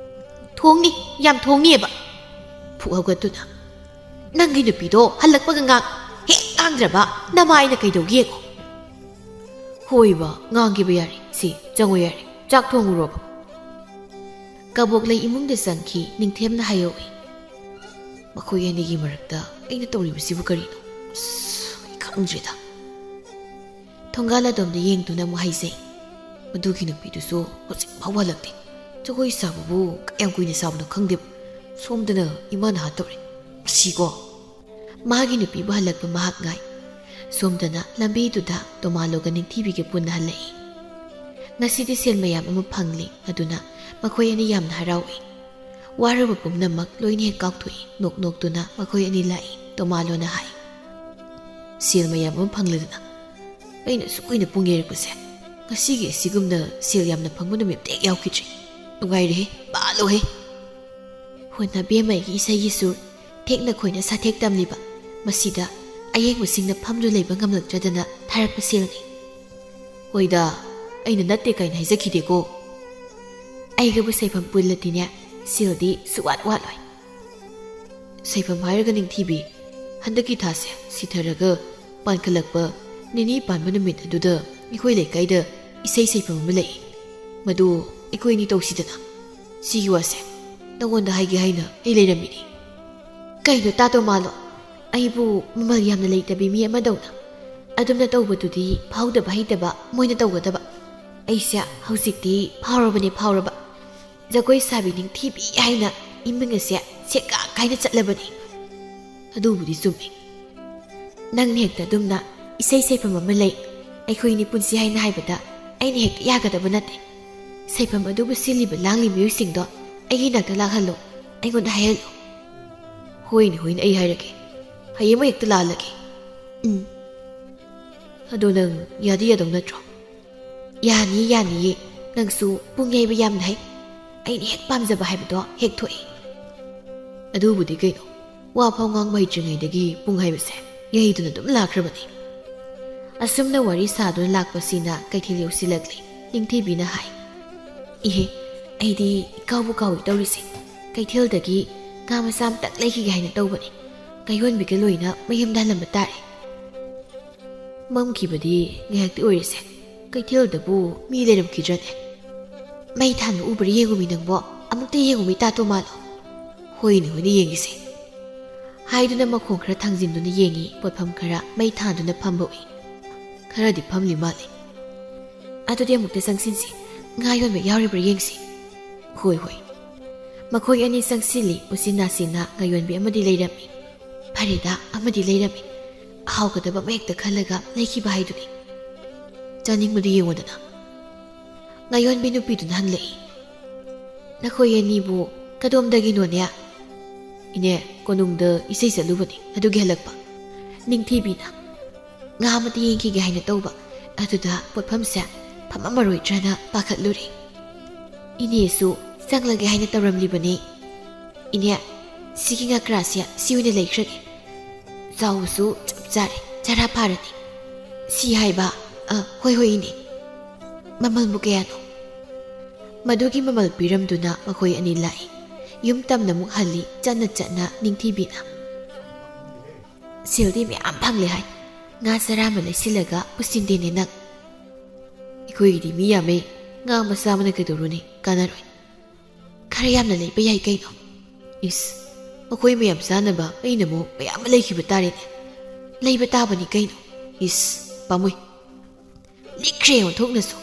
A: ꯊꯣꯡꯅꯤ ꯌꯥꯝ ꯊꯣꯡꯅꯤꯑꯕ ꯐꯨꯛ ꯍꯧꯒꯠꯇꯨꯅ ꯅꯪꯒꯤ ꯅꯨꯄꯤꯗꯣ ꯍꯜꯂꯛꯄꯒ ꯍꯦꯛ ꯉꯥꯡꯗ꯭ꯔꯕ ꯅꯃꯥ ꯑꯩꯅ ꯀꯩꯗꯧꯒꯦ ꯌꯦꯡꯉꯣ ꯍꯣꯏꯕ ꯉꯥꯡꯈꯤꯕ ꯌꯥꯔꯦ ꯁꯤ ꯆꯪꯉꯣ ꯌꯥꯔꯦ ꯆꯥꯛ ꯊꯣꯡꯉꯨꯔꯣꯕ ꯀꯕꯣꯛꯂꯩ ꯏꯃꯨꯡꯗ ꯆꯪꯈꯤ ꯅꯤꯡꯊꯦꯝꯅ ꯍꯥꯏꯍꯧꯏ ꯃꯈꯣꯏ ꯑꯅꯤꯒꯤ ꯃꯔꯛꯇ ꯑꯩꯅ ꯇꯧꯔꯤꯕꯁꯤꯕꯨ ꯀꯔꯤꯅꯣ ꯑꯩ ꯈꯪꯗ꯭ꯔꯦꯗ ꯊꯣꯡꯒꯥꯜ ꯑꯗꯣꯝꯗ ꯌꯦꯡꯗꯨꯅ ꯑꯃꯨꯛ ꯍꯥꯏꯖꯩ ꯃꯗꯨꯒꯤ ꯅꯨꯄꯤꯗꯨꯁꯨ ꯍꯧꯖꯤꯛ ꯐꯥꯎꯕ ꯍꯜꯂꯛꯇꯦ ꯖꯒꯣꯏ ꯁꯥꯕꯕꯨ ꯀꯌꯥꯝ ꯀꯨꯏꯅ ꯁꯥꯕꯅꯣ ꯈꯪꯗꯦꯕ ꯁꯣꯝꯗꯅ ꯏꯃꯥꯅ ꯍꯥꯠꯇꯧꯔꯦ ꯃꯁꯤꯀꯣ ꯃꯥꯒꯤ ꯅꯨꯄꯤꯕꯨ ꯍꯜꯂꯛꯄ ꯃꯍꯥꯛ ꯉꯥꯏ ꯁꯣꯝꯗꯅ ꯂꯝꯕꯤꯗꯨꯗ ꯇꯣꯃꯥꯂꯣꯒ ꯅꯤꯡꯊꯤꯕꯤꯒ ꯄꯨꯟꯅ ꯍꯜꯂꯛꯏ ꯉꯁꯤꯗꯤ ꯁꯦꯜ ꯃꯌꯥꯝ ꯑꯃ ꯐꯪꯂꯤ ꯑꯗꯨꯅ ꯃꯈꯣꯏ ꯑꯅꯤ ꯌꯥꯝꯅ ꯍꯔꯥꯎꯏ ꯋꯥꯔꯕ ꯄꯨꯝꯅꯃꯛ ꯂꯣꯏꯅ ꯍꯦꯛ ꯀꯥꯎꯊꯣꯛꯏ ꯅꯣꯛ ꯅꯣꯛꯇꯨꯅ ꯃꯈꯣꯏ ꯑꯅꯤ ꯂꯥꯛꯏ ꯇꯣꯃꯥꯂꯣꯅ ꯍꯥꯏ ꯁꯦꯜ ꯃꯌꯥꯝ ꯑꯃ ꯐꯪꯂꯗꯅ ꯑꯩꯅ ꯁꯨꯛ ꯀꯨꯏꯅ ꯄꯨꯡ ꯌꯩꯔꯛꯄꯁꯦ ꯉꯁꯤꯒꯤ ꯑꯁꯤꯒꯨꯝꯅ ꯁꯦꯜ ꯌꯥꯝꯅ ꯐꯪꯕ ꯅꯨꯃꯤꯠ ꯍꯦꯛ ꯌꯥꯎꯈꯤꯗ꯭ꯔꯤ ꯅꯨꯡꯉꯥꯏꯔꯦꯍꯦ ꯄꯥꯜꯂꯣꯍꯦ ꯍꯣꯠꯅꯕꯦꯝꯃꯒꯤ ꯏꯁꯩꯒꯤ ꯁꯨꯔ ꯊꯦꯛꯅ ꯈꯣꯏꯅ ꯁꯥꯊꯦꯛ ꯇꯝꯂꯤꯕ ꯃꯁꯤꯗ ꯑꯌꯦꯡꯕꯁꯤꯡꯅ ꯐꯝꯗꯨ ꯂꯩꯕ ꯉꯝꯂꯛꯇ꯭ꯔꯗꯅ ꯊꯥꯔꯛꯄ ꯁꯦꯜꯅꯤ ꯍꯣꯏꯗ ꯑꯩꯅ ꯅꯠꯇꯦ ꯀꯥꯏꯅ ꯍꯥꯏꯖꯈꯤꯗꯦꯀꯣ ꯑꯩꯒꯕꯨ ꯁꯩꯐꯝ ꯄꯨꯜꯂꯗꯤꯅꯦ ꯁꯦꯜꯗꯤ ꯁꯨꯋꯥꯠ ꯋꯥꯠꯂꯣꯏ ꯁꯩꯐꯝ ꯍꯥꯏꯔꯒ ꯅꯤꯡꯊꯤꯕꯤ ꯍꯟꯗꯛꯀꯤ ꯊꯥꯁꯦ ꯁꯤꯊꯔꯒ ꯄꯥꯟꯈꯠꯂꯛꯄ ꯅꯤꯅꯤ ꯄꯥꯟꯕ ꯅꯨꯃꯤꯠ ꯑꯗꯨꯗ ꯑꯩꯈꯣꯏ ꯂꯩꯀꯥꯏꯗ ꯏꯁꯩ ꯁꯩꯐꯝ ꯑꯃ ꯂꯩ ꯃꯗꯨ ꯑꯩꯈꯣꯏ ꯑꯅꯤ ꯇꯧꯁꯤꯗꯅ ꯁꯤꯒꯤ ꯋꯥꯁꯦ ꯅꯪꯉꯣꯟꯗ ꯍꯥꯏꯒꯦ ꯍꯥꯏꯅ ꯑꯩ ꯂꯩꯔꯝꯃꯤꯅꯤ ꯀꯩꯅꯣ ꯇꯥꯇꯣ ꯃꯥꯜꯂꯣ ꯑꯩꯕꯨ ꯃꯃꯜ ꯌꯥꯝꯅ ꯂꯩꯇꯕꯤ ꯃꯤ ꯑꯃꯗꯧꯅ ꯑꯗꯨꯝꯅ ꯇꯧꯕꯗꯨꯗꯤ ꯐꯥꯎꯗꯕ ꯍꯩꯇꯕ ꯃꯣꯏꯅ ꯇꯧꯒꯗꯕ ꯑꯩꯁꯦ ꯍꯧꯖꯤꯛꯇꯤ ꯐꯥꯎꯔꯕ ꯖꯒꯣꯏ ꯁꯥꯕꯤ ꯅꯤꯡꯊꯤꯕꯤ ꯍꯥꯏꯅ ꯏꯃꯤꯡ ꯑꯁꯦ ꯁꯦꯛꯀꯥ ꯀꯥꯏꯅ ꯆꯠꯂꯕꯅꯤ ꯑꯗꯨꯕꯨꯗꯤ ꯆꯨꯝꯃꯤ ꯅꯪꯅ ꯍꯦꯛꯇ ꯑꯗꯨꯝꯅ ꯏꯁꯩ ꯁꯩꯐꯝ ꯑꯃ ꯂꯩ ꯑꯩꯈꯣꯏꯅꯤ ꯄꯨꯟꯁꯤ ꯍꯥꯏꯅ ꯍꯥꯏꯕꯗ ꯑꯩꯅ ꯍꯦꯛꯇ ꯌꯥꯒꯗꯕ ꯅꯠꯇꯦ ꯁꯩꯐꯝ ꯑꯗꯨꯕꯨ ꯁꯤꯜꯂꯤꯕ ꯂꯥꯡꯂꯤ ꯃꯤꯑꯣꯏꯁꯤꯡꯗꯣ ꯑꯩꯒꯤ ꯅꯥꯛꯇ ꯂꯥꯛꯍꯜꯂꯣ ꯑꯩꯉꯣꯟꯗ ꯍꯥꯏꯍꯜꯂꯣ ꯍꯣꯏꯅꯦ ꯑꯩ ꯍꯥꯏꯔꯒꯦ ꯍꯌꯦꯡꯃꯛ ꯍꯦꯛꯇ ꯂꯥꯜꯂꯒꯦ ꯑꯗꯣ ꯅꯪ ꯌꯥꯗꯤ ꯌꯥꯗꯧ ꯅꯠꯇ꯭ꯔꯣ ꯌꯥꯅꯤꯌꯦ ꯅꯪꯁꯨ ꯄꯨꯡ ꯌꯩꯕ ꯌꯥꯝꯅ ꯍꯩ ꯑꯩꯅ ꯍꯦꯛ ꯄꯥꯝꯖꯕ ꯍꯥꯏꯕꯗꯣ ꯍꯦꯛ ꯊꯣꯛꯏ ꯑꯗꯨꯕꯨꯗꯤ ꯀꯩꯅꯣ ꯋꯥ ꯐꯥꯎ ꯉꯥꯡꯕ ꯍꯩꯇ꯭ꯔꯤꯉꯩꯗꯒꯤ ꯄꯨꯡ ꯍꯥꯏꯕꯁꯦ ꯌꯩꯗꯨꯅ ꯑꯗꯨꯝ ꯂꯥꯛꯈ꯭ꯔꯕꯅꯤ꯫ ꯑꯁꯨꯝꯅ ꯋꯥꯔꯤ ꯁꯥꯗꯨꯅ ꯂꯥꯛꯄꯁꯤꯅ ꯀꯩꯊꯦꯜ ꯌꯧꯁꯤꯜꯂꯛꯂꯤ꯫ ꯅꯤꯡꯊꯤꯕꯤꯅ ꯍꯥꯏ, ꯏꯍꯦ, ꯑꯩꯗꯤ ꯏꯀꯥꯎꯕꯨ ꯀꯥꯎꯏ ꯇꯧꯔꯤꯁꯦ꯫ ꯀꯩꯊꯦꯜꯗꯒꯤ ꯉꯥ ꯃꯆꯥ ꯑꯃꯇꯪ ꯂꯩꯈꯤꯒꯦ ꯍꯥꯏꯅ ꯇꯧꯕꯅꯤ꯫ ꯀꯩꯌꯣꯟꯕꯤꯒ ꯂꯣꯏꯅ ꯃꯌꯨꯝꯗ ꯍꯜꯂꯝꯕ ꯇꯥꯔꯦ꯫ ꯃꯝꯈꯤꯕꯗꯤ ꯉꯥꯏꯍꯥꯛꯇꯤ ꯑꯣꯏꯔꯤꯁꯦ, ꯀꯩꯊꯦꯜꯗꯕꯨ ꯃꯤ ꯂꯩꯔꯝꯈꯤꯗ꯭ꯔꯅꯦ? ꯃꯩ ꯊꯥꯟꯕ ꯎꯕ꯭ꯔꯥ ꯌꯦꯡꯉꯨꯃꯤ ꯅꯪꯕꯣ, ꯑꯃꯨꯛꯇ ꯌꯦꯡꯉꯨꯃꯤ ꯇꯥꯇꯣ ꯃꯥꯜꯂꯣ꯫ ꯍꯣꯏꯅꯦ ꯌꯦꯡꯒꯤꯁꯦ ꯍꯥꯏꯗꯨꯅ ꯃꯈꯣꯡ ꯈꯔ ꯊꯥꯡꯖꯤꯟꯗꯨꯅ ꯌꯦꯡꯉꯤ ꯄꯣꯠꯐꯝ ꯈꯔ ꯃꯩ ꯊꯥꯟꯗꯨꯅ ꯐꯝꯕ ꯎꯏ꯫ ꯈꯔꯗꯤ ꯐꯝꯂꯤ ꯃꯥꯜꯂꯤ꯫ ꯑꯗꯨꯗꯤ ꯑꯃꯨꯛꯇ ꯆꯪꯁꯤꯟꯁꯤ, ꯉꯥ ꯌꯣꯟꯕ ꯌꯥꯎꯔꯤꯕ꯭ꯔꯥ ꯌꯦꯡꯁꯤ꯫ ꯍꯣꯏ꯫ ꯃꯈꯣꯏ ꯑꯅꯤ ꯆꯪꯁꯤꯜꯂꯤ꯫ ꯎꯆꯤꯟ ꯅꯥꯆꯤꯟꯅ ꯉꯥꯌꯣꯟꯕꯤ ꯑꯃꯗꯤ ꯂꯩꯔꯝꯃꯤ꯫ ꯐꯔꯦꯗ, ꯑꯃꯗꯤ ꯂꯩꯔꯝꯃꯤ꯫ ꯑꯍꯥꯎꯒꯗꯕ ꯑꯃ ꯍꯦꯛꯇ ꯈꯜꯂꯒ ꯂꯩꯈꯤꯕ ꯍꯥꯏꯗꯨꯅꯤ꯫ ꯆꯥꯅꯤꯡꯕꯗꯤ ꯌꯦꯡꯉꯣꯗꯅ꯫ ꯉꯥꯌꯣꯟꯕꯤ ꯅꯨꯄꯤꯗꯨꯅ ꯍꯪꯂꯛꯏ꯫ ꯅꯈꯣꯏ ꯑꯅꯤꯕꯨ ꯀꯗꯣꯝꯗꯒꯤꯅꯣꯅꯦ? ꯏꯅꯦ, ꯀꯣꯅꯨꯡꯗ ꯏꯁꯩ ꯆꯠꯂꯨꯕꯅꯤ, ꯑꯗꯨꯒꯤ ꯍꯜꯂꯛꯄ꯫ ꯅꯤꯡꯊꯤꯕꯤꯅ, ꯉꯥ ꯑꯃꯇ ꯌꯦꯡꯈꯤꯒꯦ ꯍꯥꯏꯅ ꯇꯧꯕ, ꯑꯗꯨꯗ ꯄꯣꯠꯐꯝꯁꯦ ꯐꯝꯃꯝꯃꯔꯣꯏꯗ꯭ꯔꯅ ꯄꯥꯈꯠꯂꯨꯔꯦ꯫ ꯏꯅꯦꯁꯨ ꯆꯪꯂꯒꯦ ꯍꯥꯏꯅ ꯇꯧꯔꯝꯂꯤꯕꯅꯤ꯫ ꯏꯅꯦ, ꯁꯤꯒꯤ ꯉꯀ꯭ꯔꯥꯁꯦ ꯁꯤ ꯑꯣꯏꯅ ꯂꯩꯈ꯭ꯔꯒꯦ꯫ ꯆꯥꯎꯕꯁꯨ ꯆꯞ ꯆꯥꯔꯦ, ꯆꯔꯥ ꯐꯥꯔꯅꯤ꯫ ꯁꯤ ꯍꯥꯏꯕ? ꯍꯣꯏ ꯏꯅꯦ꯫ ꯃꯃꯜꯕꯨ ꯀꯌꯥꯅꯣ? ꯃꯗꯨꯒꯤ ꯃꯃꯜ ꯄꯤꯔꯝꯗꯨꯅ ꯃꯈꯣꯏ ꯑꯅꯤ ꯂꯥꯛꯏ꯫ ꯌꯨꯝ ꯇꯝꯅ ꯑꯃꯨꯛ ꯍꯜꯂꯤ꯫ ꯆꯠꯅ ꯅꯤꯡꯊꯤꯕꯤꯅ, ꯁꯦꯜꯗꯤ ꯃꯌꯥꯝ ꯐꯪꯂꯦ ꯍꯥꯏ, ꯉꯥ ꯆꯔꯥ ꯑꯃ ꯂꯩꯁꯤꯜꯂꯒ ꯄꯨꯁꯤꯟꯗꯦꯅꯦ ꯅꯪ꯫ ꯑꯩꯈꯣꯏꯒꯤꯗꯤ ꯃꯤ ꯌꯥꯝꯃꯦ, ꯉꯥ ꯃꯆꯥ ꯑꯃꯅ ꯀꯩꯗꯧꯔꯨꯅꯤ, ꯀꯥꯟꯅꯔꯣꯏ꯫ ꯈꯔ ꯌꯥꯝꯅ ꯂꯩꯕ ꯌꯥꯏ ꯀꯩꯅꯣ? ꯏꯁ, ꯃꯈꯣꯏ ꯃꯌꯥꯝ ꯆꯥꯅꯕ ꯑꯩꯅ ꯑꯃꯨꯛ ꯃꯌꯥꯝ ꯑꯃ ꯂꯩꯈꯤꯕ ꯇꯥꯔꯦꯅꯦ꯫ ꯂꯩꯕ ꯇꯥꯕꯅꯤ ꯀꯩꯅꯣ꯫ ꯏꯁ, ꯄꯥꯝꯃꯨꯏ꯫ ꯂꯤꯛꯈ꯭ꯔꯦ ꯑꯣꯟꯊꯣꯛꯅꯁꯨ꯫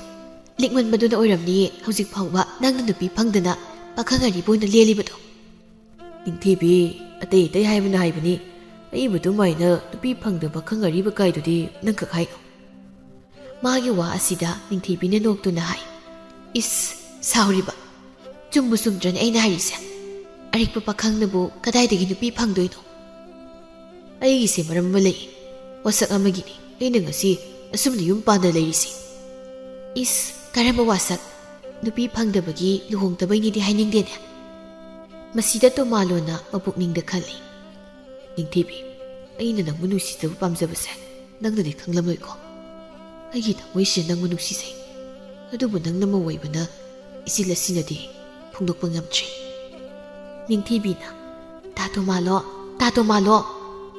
A: ꯂꯤꯛꯃꯟꯕꯗꯨꯅ ꯑꯣꯏꯔꯝꯅꯤꯌꯦ ꯍꯧꯖꯤꯛ ꯐꯥꯎꯕ ꯅꯪꯅ ꯅꯨꯄꯤ ꯐꯪꯗꯅ ꯄꯥꯈꯪ ꯑꯔꯤꯕ ꯑꯣꯏꯅ ꯂꯦꯜꯂꯤꯕꯗꯣ꯫ ꯅꯤꯡꯊꯤꯕꯤ, ꯑꯇꯩ ꯍꯥꯏꯕꯅ ꯍꯥꯏꯕꯅꯤ, ꯑꯩꯕꯨ ꯑꯗꯨꯃꯥꯏꯅ ꯅꯨꯄꯤ ꯐꯪꯗꯕ ꯄꯥꯈꯪ ꯑꯔꯤꯕ ꯀꯥꯏꯗꯨꯗꯤ ꯅꯪ ꯈꯛ ꯍꯥꯏꯅꯣ꯫ ꯃꯥꯒꯤ ꯋꯥ ꯑꯁꯤꯗ ꯅꯤꯡꯊꯤꯕꯤꯅ ꯅꯣꯛꯇꯨꯅ ꯍꯥꯏ, ꯏꯁ, ꯁꯥꯎꯔꯤꯕ? ꯆꯨꯝꯕꯨ ꯆꯨꯝꯗ꯭ꯔꯅꯦ ꯑꯩꯅ ꯍꯥꯏꯔꯤꯁꯦ? ꯑꯔꯤꯛꯄ ꯄꯥꯈꯪꯅꯕꯨ ꯀꯗꯥꯏꯗꯒꯤ ꯅꯨꯄꯤ ꯐꯪꯗꯣꯏꯅꯣ? ꯑꯩꯒꯤꯁꯦ ꯃꯔꯝ ꯑꯃ ꯂꯩ, ꯋꯥꯁꯛ ꯑꯃꯒꯤꯅꯤ ꯑꯩꯅ ꯉꯁꯤ ꯑꯁꯨꯝꯅ ꯌꯨꯝ ꯄꯥꯟꯗ ꯂꯩꯔꯤꯁꯤ꯫ ꯏꯁ, ꯀꯔꯝꯕ ꯋꯥꯁꯛ? ꯅꯨꯄꯤ ꯐꯪꯗꯕꯒꯤ ꯂꯨꯍꯣꯡꯗꯕꯩꯅꯤꯗꯤ ꯍꯥꯏꯅꯤꯡꯗꯦꯅꯦ꯫ ꯃꯁꯤꯗ ꯇꯣꯃꯥꯂꯣꯅ ꯃꯄꯨꯛꯅꯤꯡꯗ ꯈꯜꯂꯤ꯫ ꯅꯤꯡꯊꯤꯕꯤ, ꯑꯩꯅ ꯅꯪꯕꯨ ꯅꯨꯡꯁꯤꯖꯕ ꯄꯥꯝꯖꯕꯁꯦ ꯅꯪꯅꯗꯤ ꯈꯪꯂꯝꯂꯣꯏꯀꯣ꯫ ꯑꯩꯒꯤ ꯊꯃꯣꯏꯁꯦ ꯅꯪꯕꯨ ꯅꯨꯡꯁꯤꯖꯩ, ꯑꯗꯨꯕꯨ ꯅꯪꯅ ꯃꯧ ꯑꯣꯏꯕꯅ ꯏꯆꯤꯜ ꯑꯁꯤꯅꯗꯤ ꯐꯣꯡꯗꯣꯛꯄ ꯉꯝꯗ꯭ꯔꯤ꯫ ꯅꯤꯡꯊꯤꯕꯤꯅ, ꯇꯥꯇꯣ ꯃꯥꯜꯂꯣ,